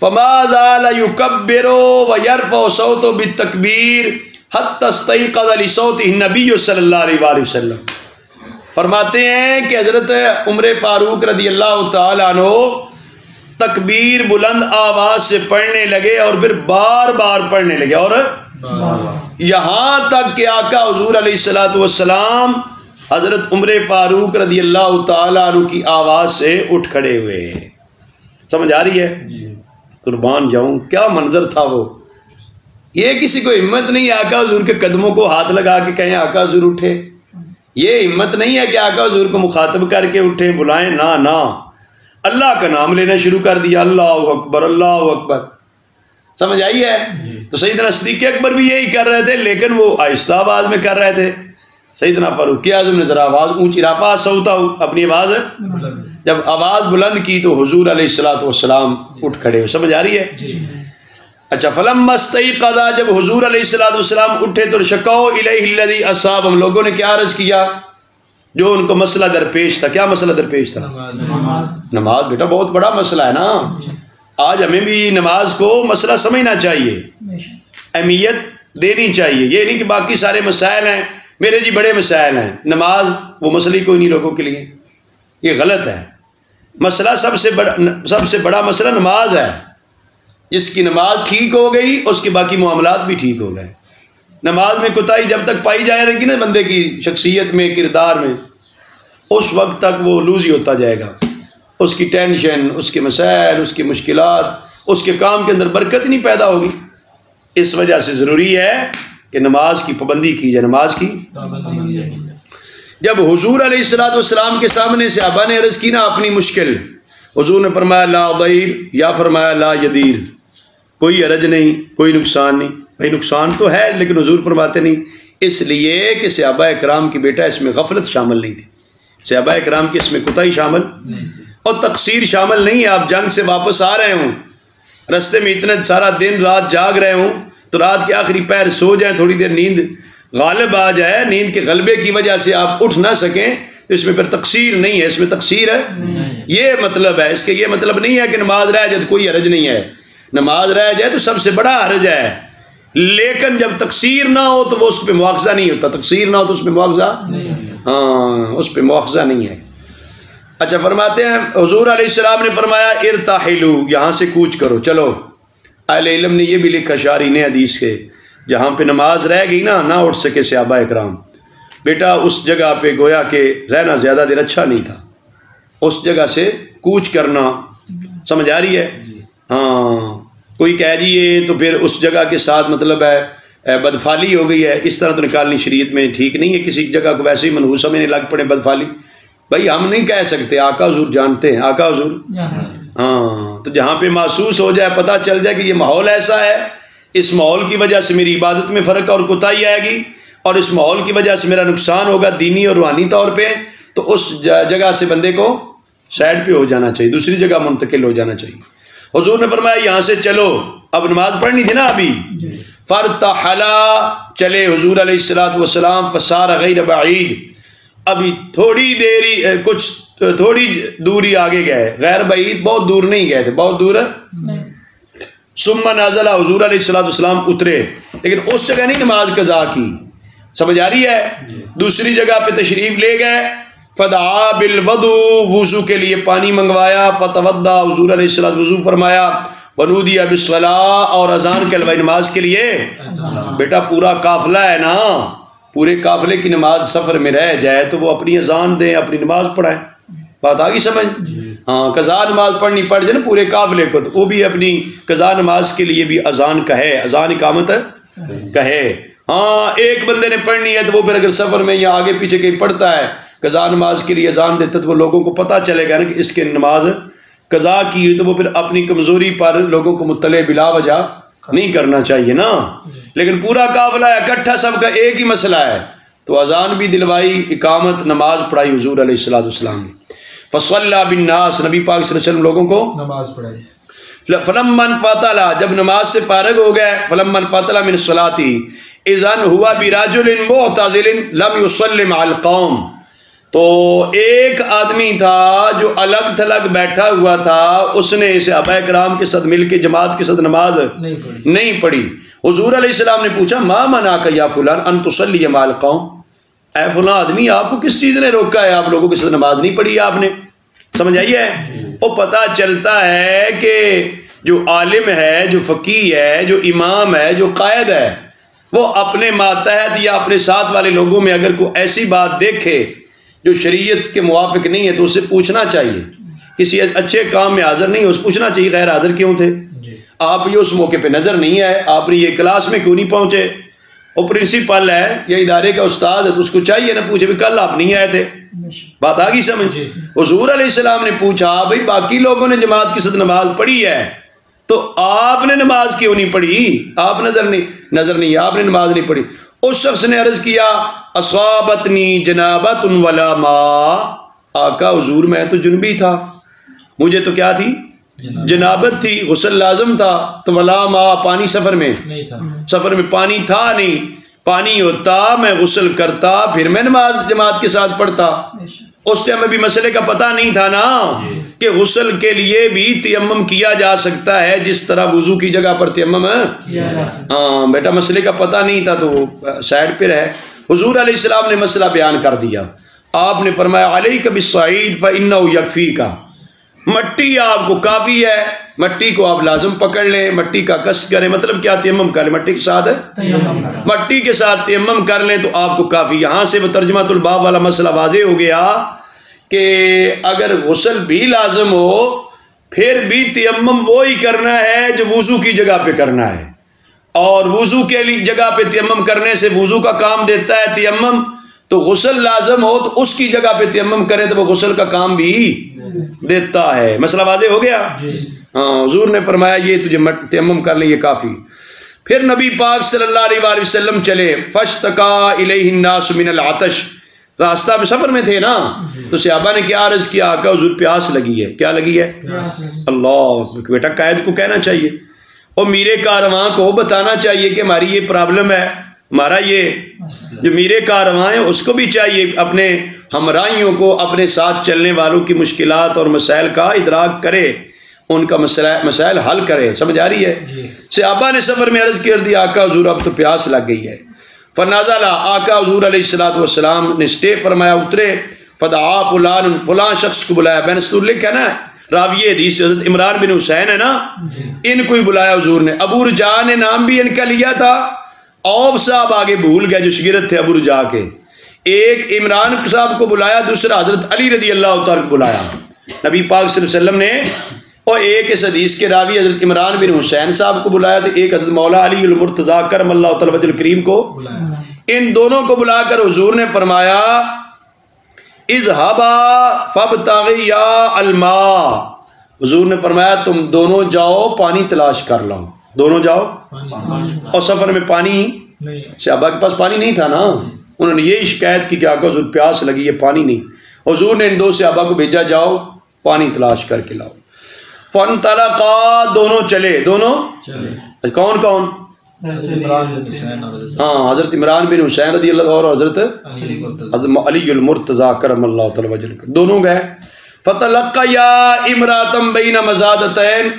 فما زال یکبر ویرفع صوتہ بالتکبیر حتی استیقظ لصوتہ النبی صلی اللہ علیہ وسلم. فرماتے ہیں کہ حضرت عمر فاروق رضی اللہ تعالیٰ عنہ تکبیر بلند آواز سے پڑھنے لگے، اور پھر بار بار پڑھنے لگے، اور یہاں تک کہ آقا حضور علیہ السلام حضرت عمر فاروق رضی اللہ تعالیٰ عنہ کی آواز سے اٹھ کھڑے ہوئے. سمجھ آ رہی ہے؟ قربان جاؤں کیا منظر تھا وہ. یہ کسی کو ہمت نہیں آقا حضور کے قدموں کو ہاتھ لگا کے کہیں آقا حضور اٹھے. یہ ہمت نہیں ہے کہ آقا حضور کو مخاطب کر کے اٹھیں بلائیں. نہ اللہ کا نام لینا شروع کر دیا، اللہ اکبر اللہ اکبر. سمجھ آئی ہے؟ تو سیدنا صدیق اکبر بھی یہی کر رہے تھے، لیکن وہ آہستہ آواز میں کر رہے تھے. سیدنا فاروق اعظم نے ذرا آواز اونچی، رفع صوتہ، اپنی آواز جب آواز بلند کی تو حضور علیہ السلام اٹھ کھڑے ہوئے. سمجھ آ رہی ہے؟ اچھا. فلما استيقظ، جب حضور علیہ السلام اٹھے تو شکوا الیہ الذی اصاب، ہم لوگوں نے کیا عرض کیا جو ان کو مسئلہ درپیش تھا. کیا مسئلہ درپیش تھا؟ نماز. بیٹا بہت بڑا مسئلہ ہے نا. آج ہمیں بھی نماز کو مسئلہ سمجھنا چاہیے، اہمیت دینی چاہیے. یہ نہیں کہ باقی سارے مسائل ہیں، میرے جی بڑے مسائل ہیں، نماز وہ مسئلہ کوئی نہیں لوگوں کے لیے. یہ غلط ہے. مسئلہ سب سے بڑا مسئلہ نماز ہے. جس کی نماز ٹھیک ہو گئی اس کے باقی معاملات بھی ٹھیک ہو گئے. نماز میں کوتاہی جب تک پائی جائے گی نا بندے کی شخصیت میں، کردار میں، اس وقت تک وہ لوز ہی ہوتا جائے گا. اس کی ٹینشن، اس کے مسائل، اس کی مشکلات، اس کے کام کے اندر برکت نہیں پیدا ہوگی. اس وجہ سے ضروری ہے کہ نماز کی پابندی کی جائے. نماز کی جب حضور علیہ السلام کے سامنے صحابہ نے عرض کی نا اپنی مشکل، حضور نے فرمایا لا ضیر، یا فرمایا لا یدیر، کوئی حرج نہیں، کوئی نقصان نہیں. بھائی نقصان تو ہے، لیکن حضور فرماتے نہیں، اس لیے کہ صحابہ اکرام کی بیٹا اس میں غفلت شامل نہیں تھی، صحابہ اکرام کی اس میں کوتاہی شامل نہیں تھی اور تقصیر شامل نہیں ہے۔ آپ جنگ سے واپس آ رہے ہوں، رستے میں اتنا سارا دن رات جاگ رہے ہوں، تو رات کے آخری پیر سو جائیں، تھوڑی دیر نیند غالب آ جائے، نیند کے غلبے کی وجہ سے آپ اٹھ نہ سکیں، تو اس میں پھر تقصیر نہیں ہے، اس میں تقصیر ہے یہ مطلب ہے اس کے۔ یہ مطلب نہیں ہے کہ نماز رہ جائے تو کوئی حرج نہیں ہے، نماز رہ جائے تو سب سے بڑا حرج ہے، لیکن جب تقصیر نہ ہو تو وہ اس پہ مواخذہ نہیں ہوتا، تقصیر نہ ہو تو اس پہ مواخذہ اس پہ مواخذہ نہیں ہے۔ اچھا فرماتے ہیں حضور علیہ السلام نے فرمایا ارتحلوا، یہاں سے کوچ کرو، چلو۔ اہل علم نے یہ بھی لکھا شارحین حدیث کے، جہاں پہ نماز رہ گئی نہ اٹھ سکے صحابہ اکرام، بیٹا اس جگہ پہ گویا کہ رہنا زیادہ دیر اچھا نہیں تھا، اس جگہ سے کوچ کرنا، سمجھ آ رہی ہے؟ ہاں، کوئی کہہ دیے تو پھر اس جگہ کے ساتھ مطلب ہے بدفالی ہو گئی ہے، اس طرح تو نکالنی شریعت میں ٹھیک نہیں ہے، کسی جگہ کو ویسے ہی منحوس سمجھنے لگ پڑے بدفالی، بھائی ہم نہیں کہہ سکتے، آقا حضور جانتے ہیں، آقا حضور ہاں، تو جہاں پہ محسوس ہو جائے، پتہ چل جائے کہ یہ ماحول ایسا ہے، اس ماحول کی وجہ سے میری عبادت میں فرق اور کوتاہی آئے گی، اور اس ماحول کی وجہ سے میرا نقصان ہوگا دینی اور روحانی طور پہ، تو اس جگہ سے بندے کو سائڈ پہ ہو جانا چاہیے، دوسری جگہ منتقل ہو جانا چاہیے۔ حضور نے فرمایا یہاں سے چلو، اب نماز پڑھنی تھی نا ابھی، فرتحلا، چلے حضور علیہ السلام، فصار غیر بعید، ابھی تھوڑی دوری آگے گئے، غیر بعید بہت دور نہیں گئے تھے، بہت دور ثم نازل، حضور علیہ السلام اترے، لیکن اس جگہ نہیں نماز قضا کی، سمجھ آ رہی ہے؟ دوسری جگہ پہ تشریف لے گئے، فدعا بالوضو، وضو کے لیے پانی منگوایا، فتوضا، حضور علیہ السلام وضو فرمایا، ونودی بالصلاۃ، اور اذان کہلوائی نماز کے لیے۔ بیٹا پورا قافلہ ہے نا، پورے قافلے کی نماز سفر میں رہ جائے تو وہ اپنی اذان دیں، اپنی نماز پڑھائیں، بات آگی سمجھ؟ ہاں، قضا نماز پڑھنی پڑ جائے نا پورے قافلے کو، تو وہ بھی اپنی قضا نماز کے لیے بھی اذان کہے، اذان اقامت کہے۔ ہاں، ایک بندے نے پڑھنی ہے تو وہ پھر اگر سفر میں یا آگے پیچھے کہیں پڑھتا ہے، قضا نماز کے لیے اذان دیتا تو وہ لوگوں کو پتہ چلے گا نا کہ اس کے نماز قضا کی ہوئی، تو وہ پھر اپنی کمزوری پر لوگوں کو مطلع بلا وجہ نہیں کرنا چاہیے نا، لیکن پورا قافلہ ہے اکٹھا، سب کا ایک ہی مسئلہ ہے، تو اذان بھی دلوائی، اقامت نماز پڑھائی حضور علیہ السلام نے۔ فصلی بالناس، نبی پاک صلی اللہ علیہ وسلم لوگوں کو نماز پڑھائی۔ فلما انفطل، جب نماز سے فارغ ہو گئے، فلما انفطل من الصلاة اذا هو برجل معتزل لم يصلي مع القوم، تو ایک آدمی تھا جو الگ تھلگ بیٹھا ہوا تھا، اس نے صحابہ کرام کے ساتھ مل کے جماعت کے ساتھ نماز نہیں پڑھی۔ حضور علیہ السلام نے پوچھا ما منعک یا فلان ان تصلی مع القوم، اے فلاں آدمی آپ کو کس چیز نے روکا ہے، آپ لوگوں کے ساتھ نماز نہیں پڑھی آپ نے؟ سمجھ آئی ہے؟ وہ پتہ چلتا ہے کہ جو عالم ہے، جو فقیہ ہے، جو امام ہے، جو قائد ہے، وہ اپنے ماتحت یا اپنے ساتھ والے لوگوں میں اگر کوئی ایسی بات دیکھے جو شریعت کے موافق نہیں ہے تو اسے پوچھنا چاہیے، کسی اچھے کام میں حاضر نہیں ہے اس پوچھنا چاہیے غیر حاضر کیوں تھے، آپ یہ اس موقع پہ نظر نہیں آئے، آپ نے یہ کلاس میں کیوں نہیں پہنچے، وہ پرنسپل ہے یا ادارے کا استاد ہے تو اس کو چاہیے نا پوچھے بھی کل آپ نہیں آئے تھے، بات آ گئی سمجھ؟ حضور علیہ السلام نے پوچھا بھائی باقی لوگوں نے جماعت کے ساتھ نماز پڑھی ہے تو آپ نے نماز کیوں نہیں پڑھی، آپ نظر نہیں آپ نے نماز نہیں پڑھی۔ اس شخص نے عرض کیا اصابتنی جنابت ولا ماء، آقا حضور میں تو جنبی تھا، مجھے تو کیا تھی، جنابت تھی، غسل لازم تھا، تو ولا ماء، پانی سفر میں نہیں تھا، سفر میں پانی تھا نہیں، پانی ہوتا میں غسل کرتا پھر میں نماز جماعت کے ساتھ پڑھتا۔ اس ٹائم میں بھی مسئلے کا پتہ نہیں تھا نا کہ غسل کے لیے بھی تیمم کیا جا سکتا ہے جس طرح وضو کی جگہ پر تیمم ہے، ہاں بیٹا مسئلے کا پتہ نہیں تھا تو سائڈ پہ رہے۔ حضور علیہ السلام نے مسئلہ بیان کر دیا، آپ نے فرمایا علیک بالصعید فإنہ یکفیک، مٹی آپ کو کافی ہے، مٹی کو آپ لازم پکڑ لیں، مٹی کا کس کریں، مطلب کیا تیمم کر لیں، مٹی کے ساتھ مٹی کے ساتھ تیمم کر لیں تو آپ کو کافی۔ یہاں سے ترجمۃ الباب والا مسئلہ واضح ہو گیا کہ اگر غسل بھی لازم ہو پھر بھی تیمم وہی کرنا ہے جو وضو کی جگہ پہ کرنا ہے، اور وضو کے لیے جگہ پہ تیمم کرنے سے وضو کا کام دیتا ہے تیمم، تو غسل لازم ہو تو اس کی جگہ پہ تیمم کرے تو وہ غسل کا کام بھی دیتا ہے۔ مسئلہ واضح ہو گیا؟ ہاں، حضور نے فرمایا یہ تجھے تیمم کر لیں یہ کافی۔ پھر نبی پاک صلی اللہ علیہ وآلہ وسلم چلے، فاشتکا الیہ الناس من العطش، راستہ میں سفر میں تھے نا، تو صحابہ نے کیا عرض کیا، آقا حضور پیاس لگی ہے، کیا لگی ہے؟ اللہ، بیٹا قائد کو کہنا چاہیے اور میرے کارواں کو بتانا چاہیے کہ ہماری یہ پرابلم ہے، ہمارا یہ جو میرے کارواں ہے اس کو بھی چاہیے اپنے ہمراہیوں کو، اپنے ساتھ چلنے والوں کی مشکلات اور مسائل کا ادراک کرے، ان کا مسائل حل کرے، سمجھ آ رہی ہے؟ صحابہ نے سفر میں عرض کر دیا، آقا حضور اب تو پیاس لگ گئی ہے۔ فنازلہ، آقا حضور علیہ السلام نے اسٹے فرمایا، اترے، فدعا فلان، فلاں شخص کو بلایا، بین سطور لکھا ہے نا، راوی حدیث حضرت عمران بن حسین ہے نا، ان کو ہی بلایا حضور نے۔ ابو رجا نے نام بھی ان کا لیا تھا، اوف صاحب آگے بھول گئے جو شاگرد تھے ابو رجا کے، ایک عمران صاحب کو بلایا، دوسرا حضرت علی رضی اللہ تعالیٰ کو بلایا نبی پاک صلی اللہ علیہ وسلم نے، اور ایک اس حدیث کے راوی حضرت عمران بن حسین صاحب کو بلایا، تو ایک حضرت مولا علی المرتضیٰ کرم اللہ تعالیٰ وجہ الکریم کو، ان دونوں کو بلا کر حضور نے فرمایا، اذهبا فابتغیا الماء، حضور نے فرمایا تم دونوں جاؤ پانی تلاش کر لاؤ، دونوں جاؤ، اور سفر میں پانی، صحابہ کے پاس پانی نہیں تھا نا، انہوں نے یہی شکایت کی کہ آقا حضور پیاس لگی ہے، پانی نہیں، حضور نے ان دو صحابہ کو بھیجا، جاؤ پانی تلاش کر کے لاؤ۔ فانطلقا، دونوں چلے، دونوں کون کون؟ ہاں، حضرت عمران بن حسین رضی اللہ اور حضرت علی المرتضیٰ کرم اللہ تعالیٰ وجہ، دونوں گئے۔ فتلقیا امرأة بین مزادتین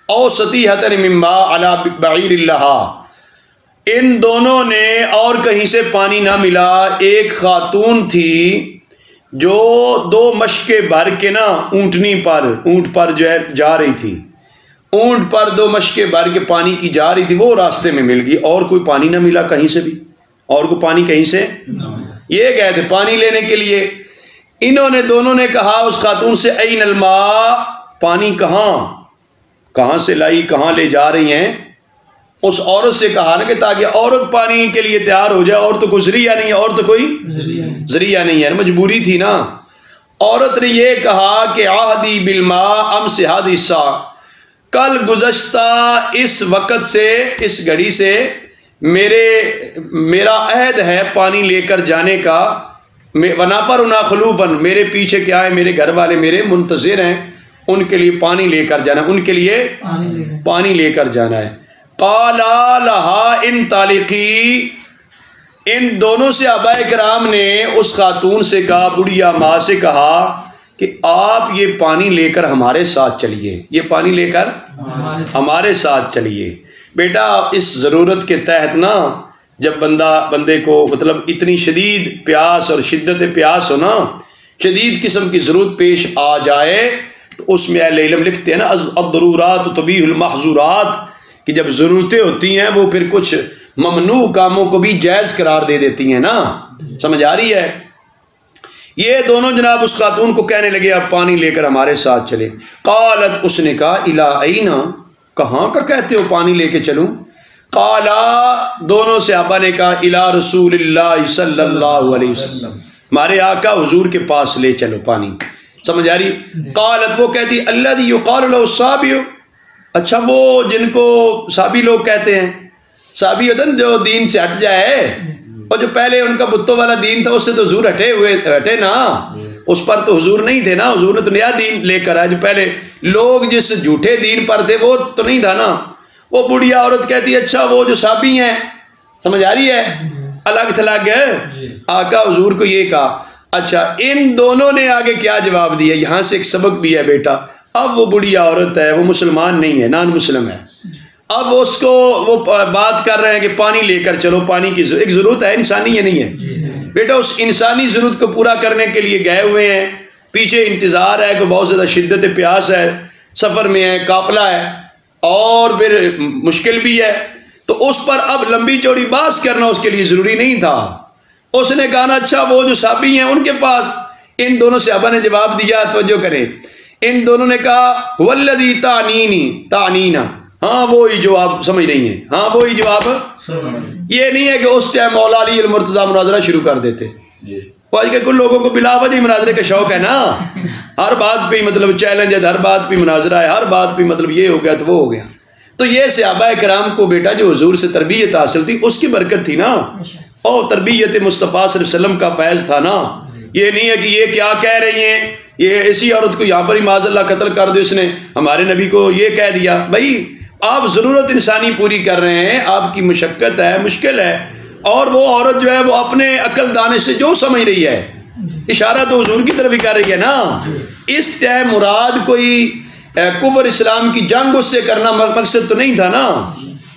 او سطیحۃ من ماء علی بعیر لہا، ان دونوں نے، اور کہیں سے پانی نہ ملا، ایک خاتون تھی جو دو مشکے بھر کے نا اونٹنی پر، اونٹ پر جو ہے جا رہی تھی، اونٹ پر دو مشکے بھر کے پانی کی جا رہی تھی، وہ راستے میں مل گئی، اور کوئی پانی نہ ملا کہیں سے بھی، اور کوئی پانی کہیں سے، یہ گئے تھے پانی لینے کے لیے، انہوں نے دونوں نے کہا اس خاتون سے، این الماء، پانی کہاں سے لائی، کہاں لے جا رہی ہیں؟ اس عورت سے کہا نا کہ تاکہ عورت پانی کے لیے تیار ہو جائے، اور تو کوئی ذریعہ نہیں ہے، اور تو کوئی ذریعہ نہیں ہے، مجبوری تھی نا۔ عورت نے یہ کہا کہ عہدی بالماء امس هذه الساعة، کل گزشتہ اس وقت سے، اس گھڑی سے میرا عہد ہے پانی لے کر جانے کا، ونافرنا خلوفا، میرے پیچھے کیا ہے، میرے گھر والے میرے منتظر ہیں، ان کے لیے پانی لے کر جانا، ان کے لیے پانی لے کر جانا ہے۔ قالا لہا انطلقی، ان دونوں صحابہ کرام نے اس خاتون سے کہا، بڑھیا ماں سے کہا کہ آپ یہ پانی لے کر ہمارے ساتھ چلیے، یہ پانی لے کر ہمارے ساتھ چلیے۔ بیٹا اس ضرورت کے تحت نا، جب بندے کو مطلب اتنی شدید پیاس اور شدت پیاس ہو نا، شدید قسم کی ضرورت پیش آ جائے، تو اس میں اہل علم لکھتے ہیں نا، الضرورات تبیح المحظورات، کہ جب ضرورتیں ہوتی ہیں وہ پھر کچھ ممنوع کاموں کو بھی جائز قرار دے دیتی ہیں نا، سمجھ آ رہی ہے؟ یہ دونوں جناب اس خاتون کو کہنے لگے آپ پانی لے کر ہمارے ساتھ چلے۔ قالت، اس نے کہا، الی این، کہاں کا کہتے ہو پانی لے کے چلوں؟ قالا، دونوں صحابہ نے کہا، الی رسول اللہ صلی اللہ علیہ وسلم، ہمارے آقا حضور کے پاس لے چلو پانی، سمجھ آ رہی؟ قالت، وہ کہتی، الذی یقال له الصابی، اچھا وہ جن کو صابی لوگ کہتے ہیں، صابی ہوتا ہے جو دین سے ہٹ جائے، اور جو پہلے ان کا بتوں والا دین تھا اس سے تو حضور ہٹے نا، اس پر تو حضور نہیں تھے نا، حضور نے تو نیا دین لے کر آئے، جو پہلے لوگ جس جھوٹے دین پر تھے وہ تو نہیں تھا نا۔ وہ بڑھیا عورت کہتی ہے، اچھا وہ جو صحابی ہیں، سمجھ آ رہی ہے، الگ تھلگ ہے، آقا حضور کو یہ کہا۔ اچھا ان دونوں نے آگے کیا جواب دیا، یہاں سے ایک سبق بھی ہے بیٹا۔ اب وہ بڑھیا عورت ہے، وہ مسلمان نہیں ہے، نان مسلم ہے، اب اس کو وہ بات کر رہے ہیں کہ پانی لے کر چلو، پانی کی ایک ضرورت ہے انسانی، یہ نہیں ہے بیٹا، اس انسانی ضرورت کو پورا کرنے کے لیے گئے ہوئے ہیں، پیچھے انتظار ہے کہ بہت زیادہ شدت پیاس ہے، سفر میں ہے، قافلہ ہے، اور پھر مشکل بھی ہے، تو اس پر اب لمبی چوڑی بات کرنا اس کے لیے ضروری نہیں تھا۔ اس نے کہا اچھا وہ جو صحابی ہیں ان کے پاس، ان دونوں صحابہ نے جواب دیا، توجہ کریں، ان دونوں نے کہا والذی تعنینا، ہاں وہی جو آپ سمجھ رہی ہیں، ہاں وہی جو آپ، یہ نہیں ہے کہ اس ٹائم مولا علی المرتضیٰ مناظرہ شروع کر دیتے، آج کے کل لوگوں کو بلا وجہ مناظرے کا شوق ہے نا، ہر بات پہ مطلب چیلنج ہے، ہر بات پہ مناظرہ ہے، ہر بات پہ مطلب یہ ہو گیا تو وہ ہو گیا، تو یہ صحابہ کرام کو بیٹا جو حضور سے تربیت حاصل تھی اس کی برکت تھی نا، اور تربیت مصطفیٰ صلی اللہ علیہ وسلم کا فیض تھا نا۔ یہ نہیں ہے کہ یہ کیا کہہ رہی ہیں، یہ ایسی عورت کو یہاں پر ہی معاذ اللہ قتل کر دو، اس نے ہمارے نبی کو یہ کہہ دیا۔ بھائی آپ ضرورت انسانی پوری کر رہے ہیں، آپ کی مشقت ہے، مشکل ہے، اور وہ عورت جو ہے وہ اپنے عقل دانے سے جو سمجھ رہی ہے، اشارہ تو حضور کی طرف ہی کر رہی ہے نا۔ اس ٹائم مراد کوئی کفر اسلام کی جنگ اس سے کرنا مقصد تو نہیں تھا نا،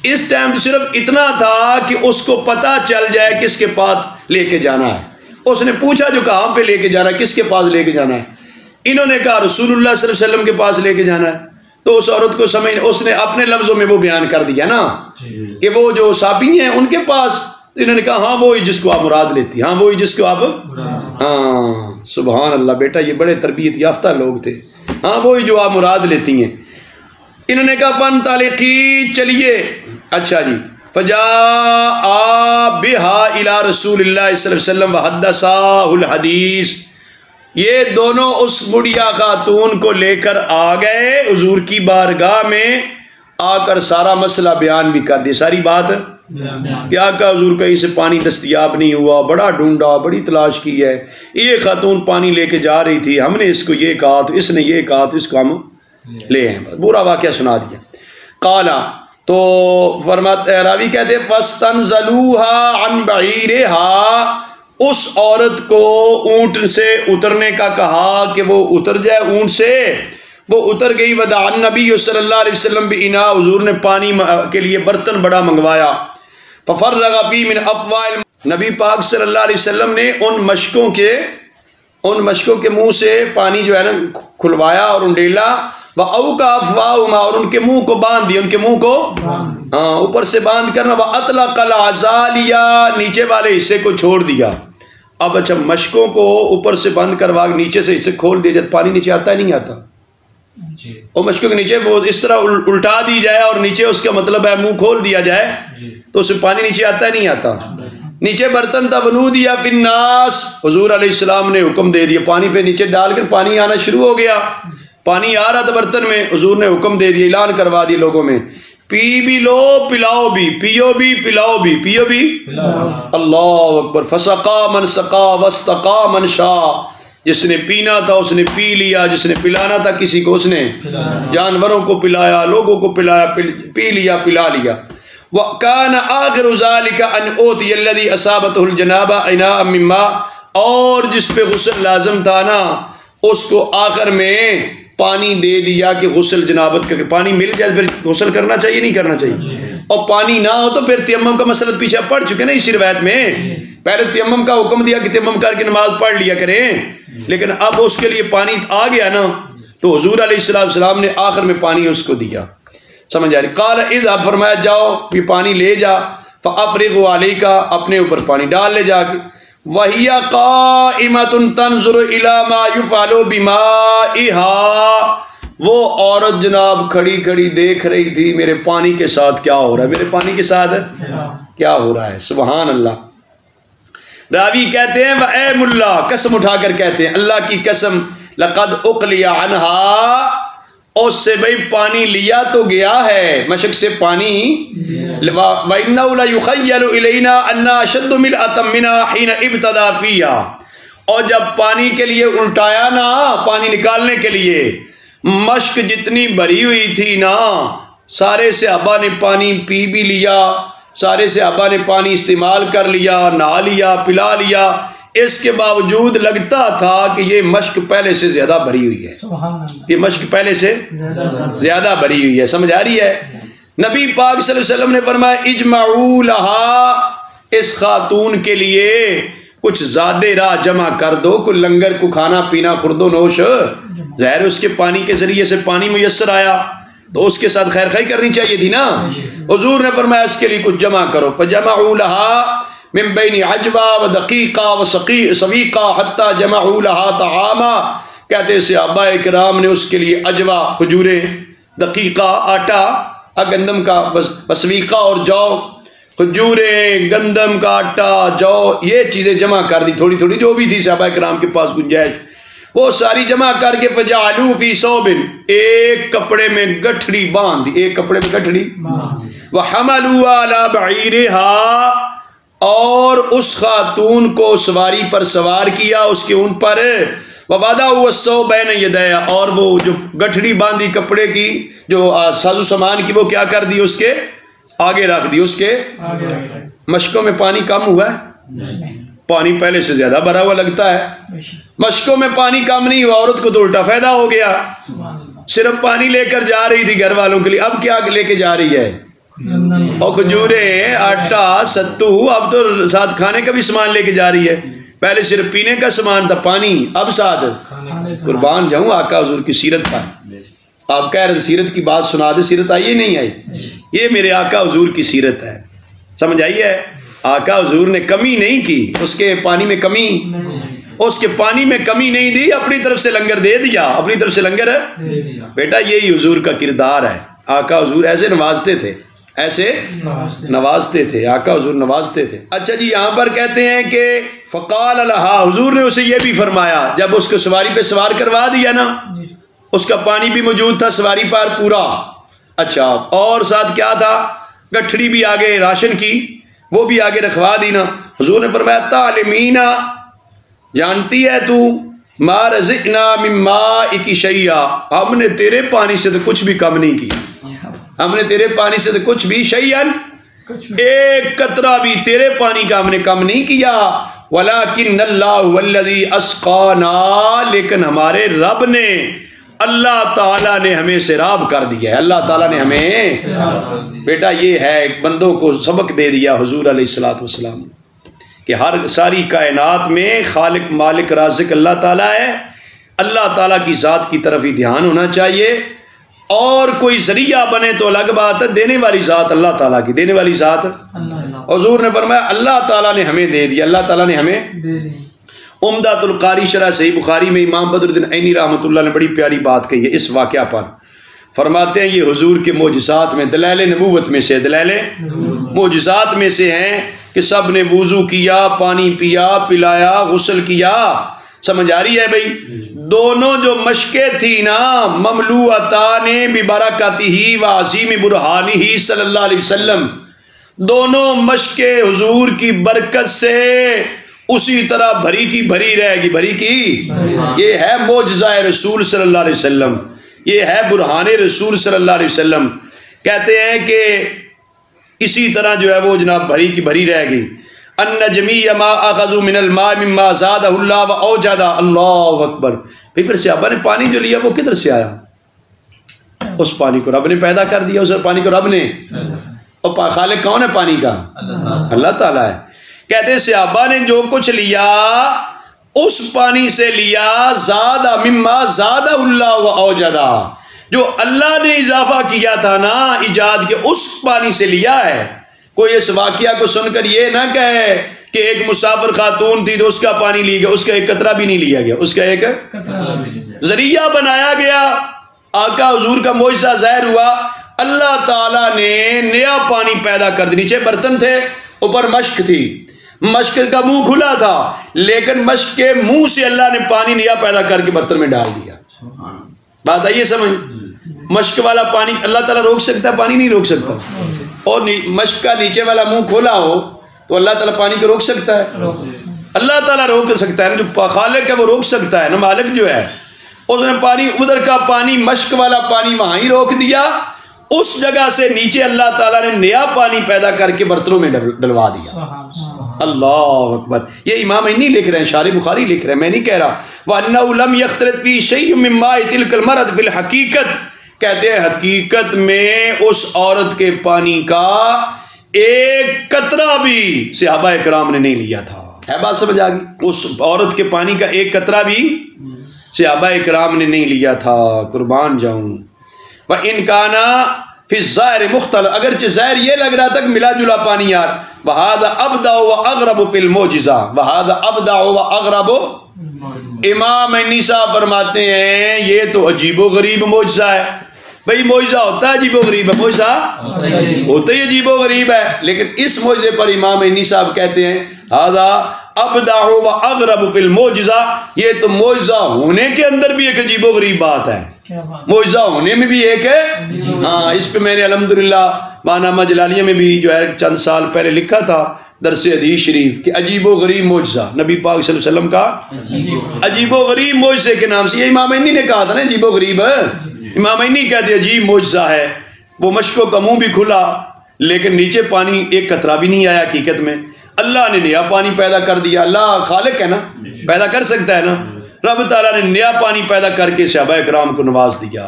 اس ٹائم تو صرف اتنا تھا کہ اس کو پتہ چل جائے کس کے پاس لے کے جانا ہے۔ اس نے پوچھا جو کہاں پہ لے کے جانا ہے، کس کے پاس لے کے جانا ہے؟ انہوں نے کہا رسول اللہ صلی اللہ علیہ وسلم کے پاس لے کے جانا ہے۔ تو اس عورت کو سمجھ، اس نے اپنے لفظوں میں وہ بیان کر دیا نا کہ وہ جو صحابی ہیں ان کے پاس، انہوں نے کہا ہاں وہی جس کو آپ مراد لیتی، ہاں وہی جس کو آپ، ہاں سبحان اللہ بیٹا یہ بڑے تربیت یافتہ لوگ تھے، ہاں وہی جو آپ مراد لیتی ہیں۔ انہوں نے کہا فن طالقی، چلیے، اچھا جی، فجاء بها الى رسول اللہ صلی اللہ علیہ وسلم وحدثہ الحدیث، یہ دونوں اس بڑھیا خاتون کو لے کر آ گئے حضور کی بارگاہ میں، آ کر سارا مسئلہ بیان بھی کر دیا، ساری بات کیا کہا حضور کہیں سے پانی دستیاب نہیں ہوا، بڑا ڈھونڈا، بڑی تلاش کی ہے، یہ خاتون پانی لے کے جا رہی تھی، ہم نے اس کو یہ کہا تو اس نے یہ کہا تو اس کو ہم لے ہیں، پورا واقعہ سنا دیا۔ قالا، تو فرماتے راوی کہتے فاستنزلوها عن بعیرها، اس عورت کو اونٹ سے اترنے کا کہا کہ وہ اتر جائے اونٹ سے، وہ اتر گئی۔ ودعا النبی صلی اللہ علیہ وسلم بإناء، حضور نے پانی کے لیے برتن بڑا منگوایا۔ ففرغ فی من افواہ، نبی پاک صلی اللہ علیہ وسلم نے ان مشکوں کے منہ سے پانی جو ہے نا کھلوایا اور انڈیلا، وَأَوْقَ أَفْوَاهُمَا، اور ان کے منہ کو باندھ دیا، ان کے منہ کو اوپر سے باندھ کرنا، وَأَطْلَقَ الْعَزَالِيَا، نیچے والے حصے کو چھوڑ دیا۔ اب اچھا مشکوں کو اوپر سے بند کروا نیچے سے حصے کھول دیا، جب پانی نیچے آتا ہے نہیں آتا، اور مشکوں کے نیچے وہ اس طرح الٹا دی جائے اور نیچے اس کا مطلب ہے منہ کھول دیا جائے تو اس سے پانی نیچے آتا ہے نہیں آتا۔ نیچے برتن تھا، ونودیا فی الناس، حضور علیہ السلام نے حکم دے دیا، پانی پہ نیچے ڈال کر پانی آنا شروع ہو گیا، پانی آ رہا تھا برتن میں، حضور نے حکم دے دیا، اعلان کروا دیا لوگوں میں، پی بھی لو پلاؤ بھی، پیو بھی پلاؤ بھی، پیو بھی اللہ اکبر۔ فسقا من سقا واستقا من شاء، جس نے پینا تھا اس نے پی لیا، جس نے پلانا تھا کسی کو اس نے جانوروں کو پلایا، لوگوں کو پلایا، پی لیا، پلا لیا۔ وَكَانَ آخِرُ ذَلِكَ أَنْ أُوتِيَ الَّذِي أَصَابَتْهُ الْجَنَابَةُ إِنَاءً مِّن مَّاءٍ، اور جس پہ غسل لازم تھا نا اس کو آخر میں پانی دے دیا کہ غسل جنابت کا، کہ پانی مل جائے پھر غسل کرنا چاہیے نہیں کرنا چاہیے، اور پانی نہ ہو تو پھر تیمم کا مسئلہ پیچھے پڑ چکے نا اسی روایت میں، پہلے تیمم کا حکم دیا کہ تیمم کر کے نماز پڑھ لیا کریں، لیکن اب اس کے لیے پانی آ گیا نا تو حضور علیہ السلام نے آخر میں پانی اس کو دیا، سمجھ آ رہی؟ قال اذهب، فرمایا جاؤ یہ پانی لے جا، فافرغ علیک، اپنے اوپر پانی ڈال لے جا کے، وَهِيَ قَائِمَةٌ تَنْظُرُ إِلَى مَا يُفْعَلُ بِمَائِهَا، وہ عورت جناب کھڑی کھڑی دیکھ رہی تھی میرے پانی کے ساتھ کیا ہو رہا ہے، میرے پانی کے ساتھ کیا ہو رہا ہے، سبحان اللہ۔ راوی کہتے ہیں وَأَيْمُ اللَّهِ، قسم اٹھا کر کہتے ہیں اللہ کی قسم، لَقَدْ أُقْلِيَ عَنْهَا، اس سے بھئی پانی لیا تو گیا ہے، مشک سے پانی، وَإِنَّهُ لَيُخَيَّلُ إِلَيْنَا أَنَّا أَشَدُّ مِلْأَةً مِّنْهَا حِينَ ابْتَدَى فِيهَا، اور جب پانی کے لیے الٹایا نا، پانی نکالنے کے لیے، مشک جتنی بھری ہوئی تھی نا، سارے صحابہ نے پانی پی بھی لیا، سارے صحابہ نے پانی استعمال کر لیا، نہا لیا، پلا لیا، اس کے باوجود لگتا تھا کہ یہ مشک پہلے سے زیادہ بھری ہوئی ہے، یہ مشک پہلے سے زیادہ بھری ہوئی ہے، سمجھ آ رہی ہے؟ نبی پاک صلی اللہ علیہ وسلم نے فرمایا اجمعوا لها، اس خاتون کے لیے کچھ زیادہ راہ جمع کر دو، کوئی لنگر کو کھانا پینا خورد و نوش، ظاہر اس کے پانی کے ذریعے سے پانی میسر آیا تو اس کے ساتھ خیر خواہی کرنی چاہیے تھی نا، حضور نے فرمایا اس کے لیے کچھ جمع کرو، فجمعوا لها من بین عجوہ و دقیقہ و سویقہ حتی جمعوا لها طعاما، کہتے صحابہ کرام نے اس کے لیے عجوہ کھجوریں، دقیقہ آٹا گندم کا، وسویقہ اور جو، کھجوریں، گندم کا آٹا، جو، یہ چیزیں جمع کر دی تھوڑی تھوڑی جو بھی تھی صحابہ کرام کے پاس گنجائش، وہ ساری جمع کر کے فجعلوا فی ثوب، ایک کپڑے میں گٹھڑی باندھ دی، ایک کپڑے میں گٹھڑی وحملوا علی بعیرہا، اور اس خاتون کو سواری پر سوار کیا، اس کے اون پر، وَوَضَعُوا الثَّوْبَ بَيْنَ يَدَيْهِ، اور وہ جو گٹھڑی باندھی کپڑے کی، جو ساز و سامان کی، وہ کیا کر دی، اس کے آگے رکھ دی، اس کے مشکوں میں پانی کم ہوا ہے؟ پانی پہلے سے زیادہ بھرا ہوا لگتا ہے، مشکوں میں پانی کم نہیں ہوا، عورت کو تو الٹا فائدہ ہو گیا، صرف پانی لے کر جا رہی تھی گھر والوں کے لیے، اب کیا لے کے جا رہی ہے؟ اور کھجوریں، آٹا، ستو، اب تو ساتھ کھانے کا بھی سامان لے کے جا رہی ہے، پہلے صرف پینے کا سامان تھا پانی، اب ساتھ قربان جاؤں آقا حضور کی سیرت پر، آپ کہہ رہے سیرت کی بات سنا دے، سیرت آئی نہیں آئی؟ یہ میرے آقا حضور کی سیرت ہے، سمجھ آئیے؟ آقا حضور نے کمی نہیں کی، اس کے پانی میں کمی، اس کے پانی میں کمی نہیں دی، اپنی طرف سے لنگر دے دیا، اپنی طرف سے لنگر بیٹا، یہی حضور کا کردار ہے۔ آقا حضور ایسے نوازتے تھے، ایسے نوازتے تھے، آقا حضور نوازتے تھے۔ اچھا جی، یہاں پر کہتے ہیں کہ فقال لہا، حضور نے اسے یہ بھی فرمایا، جب اس کو سواری پہ سوار کروا دیا نا، اس کا پانی بھی موجود تھا سواری پر پورا، اچھا، اور ساتھ کیا تھا؟ گٹھڑی بھی آگے راشن کی، وہ بھی آگے رکھوا دی نا۔ حضور نے فرمایا تعلمینا، جانتی ہے تو، ما رزقنا من مائک شیئا، ہم نے تیرے پانی سے تو کچھ بھی کم نہیں کیا، ہم نے تیرے پانی سے تو کچھ بھی شیئن، ایک قطرہ بھی تیرے پانی کا ہم نے کم نہیں کیا، ولیکن اللہ والذی اسقانا، لیکن ہمارے رب نے، اللہ تعالیٰ نے ہمیں سیراب کر دیا ہے، اللہ تعالیٰ نے ہمیں، بیٹا یہ ہے بندوں کو سبق دے دیا حضور علیہ الصلوۃ والسلام کہ ہر ساری کائنات میں خالق مالک رازق اللہ تعالیٰ ہے، اللہ تعالیٰ کی ذات کی طرف ہی دھیان ہونا چاہیے، اور کوئی ذریعہ بنے تو الگ بات ہے، دینے والی ذات اللہ تعالیٰ کی، دینے والی ذات حضور نے فرمایا اللہ تعالیٰ نے ہمیں دے دیا، اللہ تعالیٰ نے ہمیں دے دیا۔ عمدۃ القاری شرح صحیح بخاری میں امام بدر الدین عینی رحمۃ اللہ نے بڑی پیاری بات کہی ہے اس واقعہ پر، فرماتے ہیں یہ حضور کے معجزات میں، دلائل نبوت میں سے، دلائل معجزات میں سے ہیں کہ سب نے وضو کیا، پانی پیا، پلایا، غسل کیا، سمجھ آ رہی ہے بھائی؟ دونوں جو مشکیں تھی نا، مملوءتان ببرکتہ وعظیم برہانہ صلی اللہ علیہ وسلم، دونوں مشکیں حضور کی برکت سے اسی طرح بھری کی بھری رہے گی، بھری کی، یہ ہے معجزہ رسول صلی اللہ علیہ وسلم، یہ ہے برہان رسول صلی اللہ علیہ وسلم۔ کہتے ہیں کہ اسی طرح جو ہے وہ جناب بھری کی بھری رہے گی۔ ان جمیع ما اخذوا من الماء مما زادہ اللہ واوجد، اللہ اکبر۔ پھر صحابہ نے پانی جو لیا وہ کدھر سے آیا؟ اس پانی کو رب نے پیدا کر دیا، اس پانی کو رب نے، اور خالق کون ہے پانی کا؟ اللہ تعالیٰ ہے۔ کہتے ہیں صحابہ نے جو کچھ لیا اس پانی سے لیا، زادہ مما زادہ اللہ واوجدہ، جو اللہ نے اضافہ کیا تھا نا ایجاد کے، اس پانی سے لیا ہے۔ کوئی اس واقعہ کو سن کر یہ نہ کہے کہ ایک مسافر خاتون تھی تو اس کا پانی لیا گیا، اس کا ایک قطرہ بھی نہیں لیا گیا، اس کا ایک ذریعہ بنایا گیا، آقا حضور کا معجزہ ظاہر ہوا، اللہ تعالیٰ نے نیا پانی پیدا کر دیا۔ نیچے برتن تھے، اوپر مشک تھی، مشک کا منہ کھلا تھا، لیکن مشک کے منہ سے اللہ نے پانی نیا پیدا کر کے برتن میں ڈال دیا۔ بات آئیے سمجھ؟ مشک والا پانی اللہ تعالیٰ روک سکتا ہے؟ پانی نہیں روک سکتا۔ اور مشک کا نیچے والا منہ کھولا ہو تو اللہ تعالیٰ پانی کو روک سکتا ہے؟ اللہ تعالیٰ روک سکتا ہے، جو خالق ہے وہ روک سکتا ہے نا، مالک جو ہے اس نے پانی، ادھر کا پانی، مشک والا پانی وہاں ہی روک دیا، اس جگہ سے نیچے اللہ تعالیٰ نے نیا پانی پیدا کر کے برتنوں میں ڈلوا دیا۔ اللہ اکبر۔ یہ امام عینی لکھ رہے ہیں، شارح بخاری لکھ رہے ہیں، میں نہیں کہہ رہا۔ وَأَنَّهُ لَمْ يَخْتَلِطْ فِيهِ شَيْءٌ مِّن مَّاءِ تِلْكَ الْمَرْأَةِ فِي الْحَقِيقَةِ، کہتے ہیں حقیقت میں اس عورت کے پانی کا ایک قطرہ بھی صحابہ اکرام نے نہیں لیا تھا۔ ہے بات سمجھ آ گئی؟ اس عورت کے پانی کا ایک قطرہ بھی صحابہ اکرام نے نہیں لیا تھا، قربان جاؤں۔ وَإِنْ كَانَ فی الظاہر مختلف، اگرچہ ظاہر یہ لگ رہا تھا کہ ملا جلا پانی یار، وَهَذَا أَبْدَعُ وَأَغْرَبُ فِي الْمُعْجِزَةِ، وَهَذَا أَبْدَعُ وَأَغْرَبُ۔ امام عینی صاحب فرماتے ہیں یہ تو عجیب و غریب معجزہ ہے۔ بھئی معجزہ ہوتا ہے عجیب و غریب ہے، معجزہ ہوتا ہی عجیب و غریب ہے، لیکن اس معجزے پر امام عینی صاحب کہتے ہیں هَذَا ابدع و اغرب فی المعجزہ، یہ تو معجزہ ہونے کے اندر بھی ایک عجیب و غریب بات ہے، معجزہ ہونے میں بھی ایک ہے۔ ہاں، اس پہ میں نے الحمدللہ ماہنامہ جلالیہ میں بھی جو ہے چند سال پہلے لکھا تھا درس حدیث شریف کہ عجیب و غریب معجزہ، نبی پاک صلی اللہ علیہ وسلم کا عجیب و غریب معجزے کے نام سے، یہ امام عینی نے کہا تھا نا عجیب و غریب ہے، امام عینی کہتے عجیب معجزہ ہے۔ وہ مشکوں کا منہ بھی کھلا لیکن نیچے پانی ایک قطرہ بھی نہیں آیا۔ حقیقت میں اللہ نے نیا پانی پیدا کر دیا، اللہ خالق ہے نا، پیدا کر سکتا ہے نا، رب تعالیٰ نے نیا پانی پیدا کر کے صحابہ کرام کو نواز دیا۔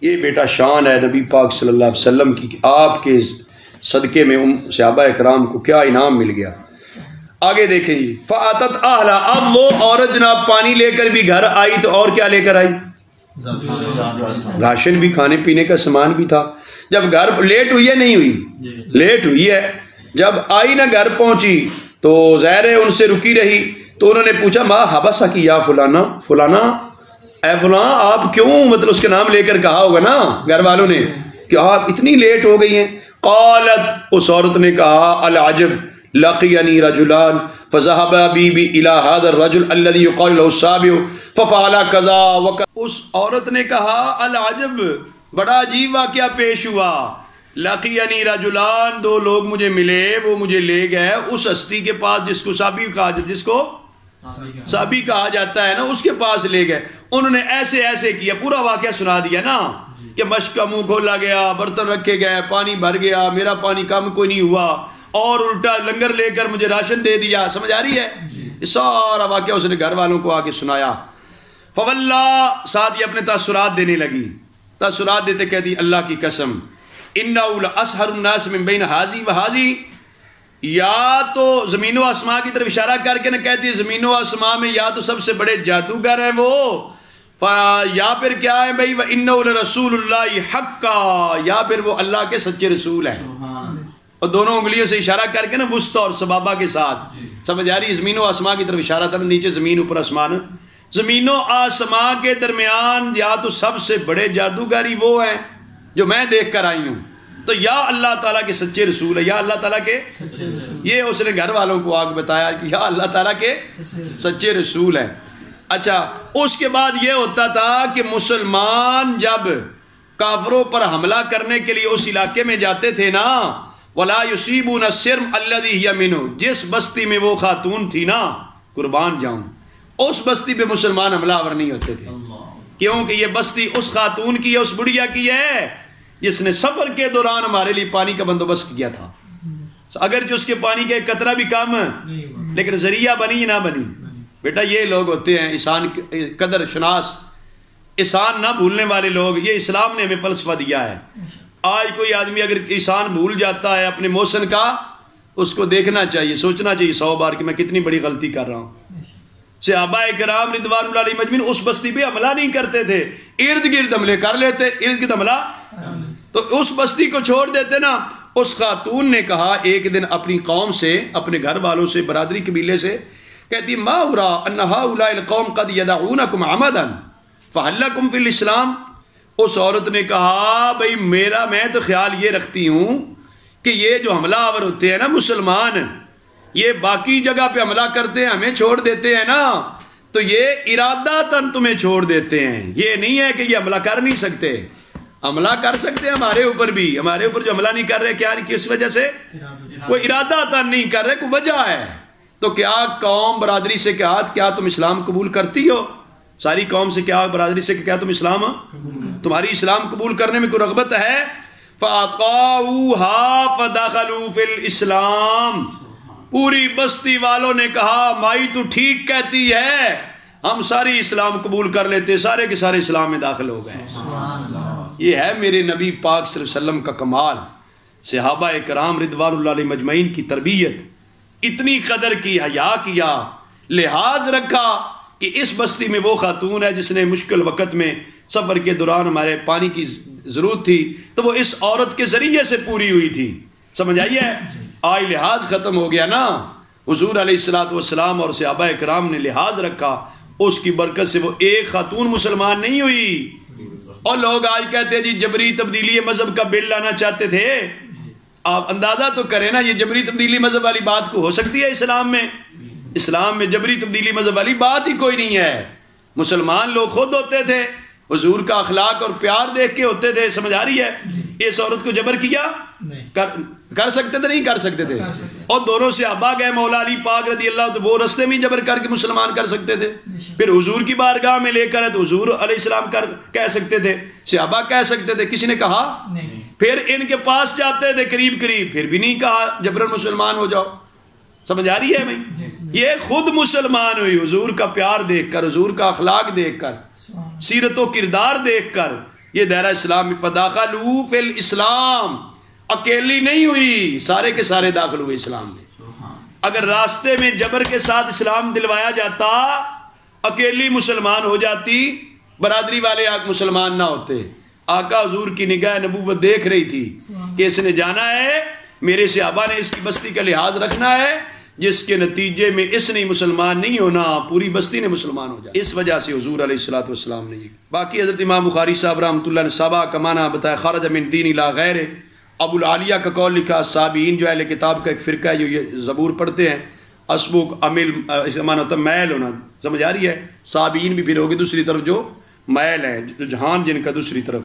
یہ بیٹا شان ہے نبی پاک صلی اللہ علیہ وسلم کی کہ آپ کے صدقے میں صحابہ کرام کو کیا انعام مل گیا۔ آگے دیکھیں جی، فَأَتَتْ أَهْلَهَا، اب وہ عورت جناب پانی لے کر بھی گھر آئی تو اور کیا لے کر آئی؟ راشن بھی، کھانے پینے کا سامان بھی تھا۔ جب گھر لیٹ ہوئی ہے نہیں ہوئی؟ لیٹ ہوئی ہے۔ جب آئی نا گھر پہنچی تو ظاہر ہے ان سے رکی رہی، تو انہوں نے پوچھا ما حبسک یا فلانا، فلانا اے فلاں آپ کیوں، مطلب اس کے نام لے کر کہا ہوگا نا گھر والوں نے کہ آپ اتنی لیٹ ہو گئی ہیں۔ قالت، اس عورت نے کہا العجب لقینی رجلان فذهب بی الی هذا الرجل الذي يقال له السابع ففعل كذا وكذا۔ اس عورت نے کہا العجب، بڑا عجیب واقعہ پیش ہوا، لقینی رجلان، دو لوگ مجھے ملے، وہ مجھے لے گئے اس ہستی کے پاس جس کو صابی کہا جاتا، جس کو صابی کہا جاتا ہے نا، اس کے پاس لے گئے۔ انہوں نے ایسے ایسے کیا، پورا واقعہ سنا دیا نا کہ مشک کا منہ کھولا گیا، برتن رکھے گئے، پانی بھر گیا، میرا پانی کم کوئی نہیں ہوا، اور الٹا لنگر لے کر مجھے راشن دے دیا۔ سمجھ آ رہی ہے؟ یہ سارا واقعہ اس نے گھر والوں کو آ کے سنایا۔ فواللہ، ساتھ ہی اپنے تاثرات دینے لگی، تاثرات دیتے کہتی اللہ کی قسم انہ لاسحر الناس من بین حاضی و حاضی، یا تو زمین و آسماں کی طرف اشارہ کر کے نہ کہتی ہے زمین و آسماں میں یا تو سب سے بڑے جادوگر ہیں وہ، یا پھر کیا ہے بھائی وَإِنَّهُ لَرَسُولُ اللَّهِ حَقًّا، یا پھر وہ اللہ کے سچے رسول ہیں۔ اور دونوں انگلیوں سے اشارہ کر کے نا وسطی اور سبابہ کے ساتھ، سمجھ آ رہی ہے؟ زمین و آسماں کی طرف اشارہ تھا، نیچے زمین اوپر آسمان، زمین و آسماں کے درمیان یا تو سب سے بڑے جادوگری وہ ہیں جو میں دیکھ کر آئی ہوں، تو یا اللہ تعالیٰ کے سچے رسول ہے، یا اللہ تعالیٰ کے، یہ اس نے گھر والوں کو آگ بتایا کہ یا اللہ تعالیٰ کے سچے رسول ہیں۔ اچھا، اس کے بعد یہ ہوتا تھا کہ مسلمان جب کافروں پر حملہ کرنے کے لیے اس علاقے میں جاتے تھے نا، وَلَا يُصِيبُونَ السِّرْمَ الَّذِي هِيَ مِنْهُ، جس بستی میں وہ خاتون تھی نا، قربان جاؤں، اس بستی پہ مسلمان حملہ آور نہیں ہوتے تھے، کیونکہ یہ بستی اس خاتون کی ہے، اس بڑھیا کی ہے جس نے سفر کے دوران ہمارے لیے پانی کا بندوبست کیا تھا، اگر جو اس کے پانی کا ایک قطرہ بھی کم ہے لیکن ذریعہ بنی نہ بنی۔ بیٹا یہ لوگ ہوتے ہیں احسان قدر شناس، احسان نہ بھولنے والے لوگ، یہ اسلام نے ہمیں فلسفہ دیا ہے۔ آج کوئی آدمی اگر احسان بھول جاتا ہے اپنے محسن کا، اس کو دیکھنا چاہیے، سوچنا چاہیے 100 بار کہ میں کتنی بڑی غلطی کر رہا ہوں۔ صحابہ کرام رضوان اللہ علیہ مجمعین اس بستی پہ حملہ نہیں کرتے تھے، ارد گرد حملے کر لیتے، ارد گرد حملہ، تو اس بستی کو چھوڑ دیتے نا۔ اس خاتون نے کہا ایک دن اپنی قوم سے، اپنے گھر والوں سے، برادری قبیلے سے، کہتی ما ارا ان هؤلاء القوم قد يدعونكم عمدا فهل لكم في الاسلام۔ اس عورت نے کہا بھئی میں تو خیال یہ رکھتی ہوں کہ یہ جو حملہ آور ہوتے ہیں نا مسلمان، یہ باقی جگہ پہ حملہ کرتے ہیں، ہمیں چھوڑ دیتے ہیں نا، تو یہ ارادتاً تمہیں چھوڑ دیتے ہیں، یہ نہیں ہے کہ یہ حملہ کر نہیں سکتے، حملہ کر سکتے ہیں ہمارے اوپر بھی، ہمارے اوپر جو حملہ نہیں کر رہے کیا کس وجہ سے؟ وہ ارادتاً نہیں کر رہے، کوئی وجہ ہے۔ تو کیا قوم برادری سے کہا کیا تم اسلام قبول کرتی ہو؟ ساری قوم سے کیا برادری سے کیا تم اسلام، تمہاری اسلام قبول کرنے میں کوئی رغبت ہے؟ فَأَطَاعُوهَا فَدَخَلُوا فِي الْإِسْلَامِ، پوری بستی والوں نے کہا مائی تو ٹھیک کہتی ہے، ہم ساری اسلام قبول کر لیتے، سارے کے سارے اسلام میں داخل ہو گئے۔ یہ ہے میرے نبی پاک صلی اللہ علیہ وسلم کا کمال، صحابہ کرام رضوان اللہ علیہ مجمعین کی تربیت، اتنی قدر کی، حیا کیا، لحاظ رکھا کہ اس بستی میں وہ خاتون ہے جس نے مشکل وقت میں سفر کے دوران ہمارے پانی کی ضرورت تھی تو وہ اس عورت کے ذریعے سے پوری ہوئی تھی۔ سمجھ آئیے؟ آج لحاظ ختم ہو گیا نا، حضور علیہ الصلوۃ والسلام اور صحابہ کرام نے لحاظ رکھا، اس کی برکت سے وہ ایک خاتون مسلمان نہیں ہوئی۔ اور لوگ آج کہتے ہیں جی جبری تبدیلی مذہب کا بل لانا چاہتے تھے، آپ اندازہ تو کریں نا، یہ جبری تبدیلی مذہب والی بات کو ہو سکتی ہے اسلام میں؟ اسلام میں جبری تبدیلی مذہب والی بات ہی کوئی نہیں ہے. مسلمان لوگ خود ہوتے تھے، حضور کا اخلاق اور پیار دیکھ کے ہوتے تھے. سمجھ آ رہی ہے؟ اس عورت کو جبر کیا کر سکتے تھے؟ نہیں کر سکتے تھے. اور دونوں صحابہ گئے مولا علی پاک رضی اللہ عنہ، وہ رستے میں جبر کر کے مسلمان کر سکتے تھے. پھر حضور کی بارگاہ میں لے کر تو حضور علیہ السلام کہہ سکتے تھے، صحابہ کہہ سکتے تھے، کسی نے کہا؟ پھر ان کے پاس جاتے تھے قریب قریب، پھر بھی نہیں کہا جبرن مسلمان ہو جاؤ. سمجھ آ رہی ہے بھائی؟ یہ خود مسلمان ہوئی حضور کا پیار دیکھ کر، حضور کا اخلاق دیکھ کر، سیرت و کردار دیکھ کر. یہ دائرہ اسلام فداخلوا فی الاسلام، اکیلی نہیں ہوئی، سارے کے سارے داخل ہوئے اسلام میں. اگر راستے میں جبر کے ساتھ اسلام دلوایا جاتا، اکیلی مسلمان ہو جاتی، برادری والے آگ مسلمان نہ ہوتے. آقا حضور کی نگاہ نبوت دیکھ رہی تھی کہ اس نے جانا ہے، میرے صحابہ نے اس کی بستی کا لحاظ رکھنا ہے، جس کے نتیجے میں اس نے مسلمان نہیں ہونا، پوری بستی نے مسلمان ہو جائے. اس وجہ سے حضور علیہ الصلوۃ والسلام نے. باقی حضرت امام بخاری صاحب رحمۃ اللہ نے صحابہ کا معنی بتایا، خرج من دین الی غیر. ابو العالیہ کا قول لکھا، صابئین جو اہل کتاب کا ایک فرقہ ہے جو یہ زبور پڑھتے ہیں، اسبق عمل معنی ہوتا ہے میل ہونا. سمجھ آ رہی ہے؟ صابئین بھی پھر ہوگی دوسری طرف جو میل ہے، رجحان جن کا دوسری طرف.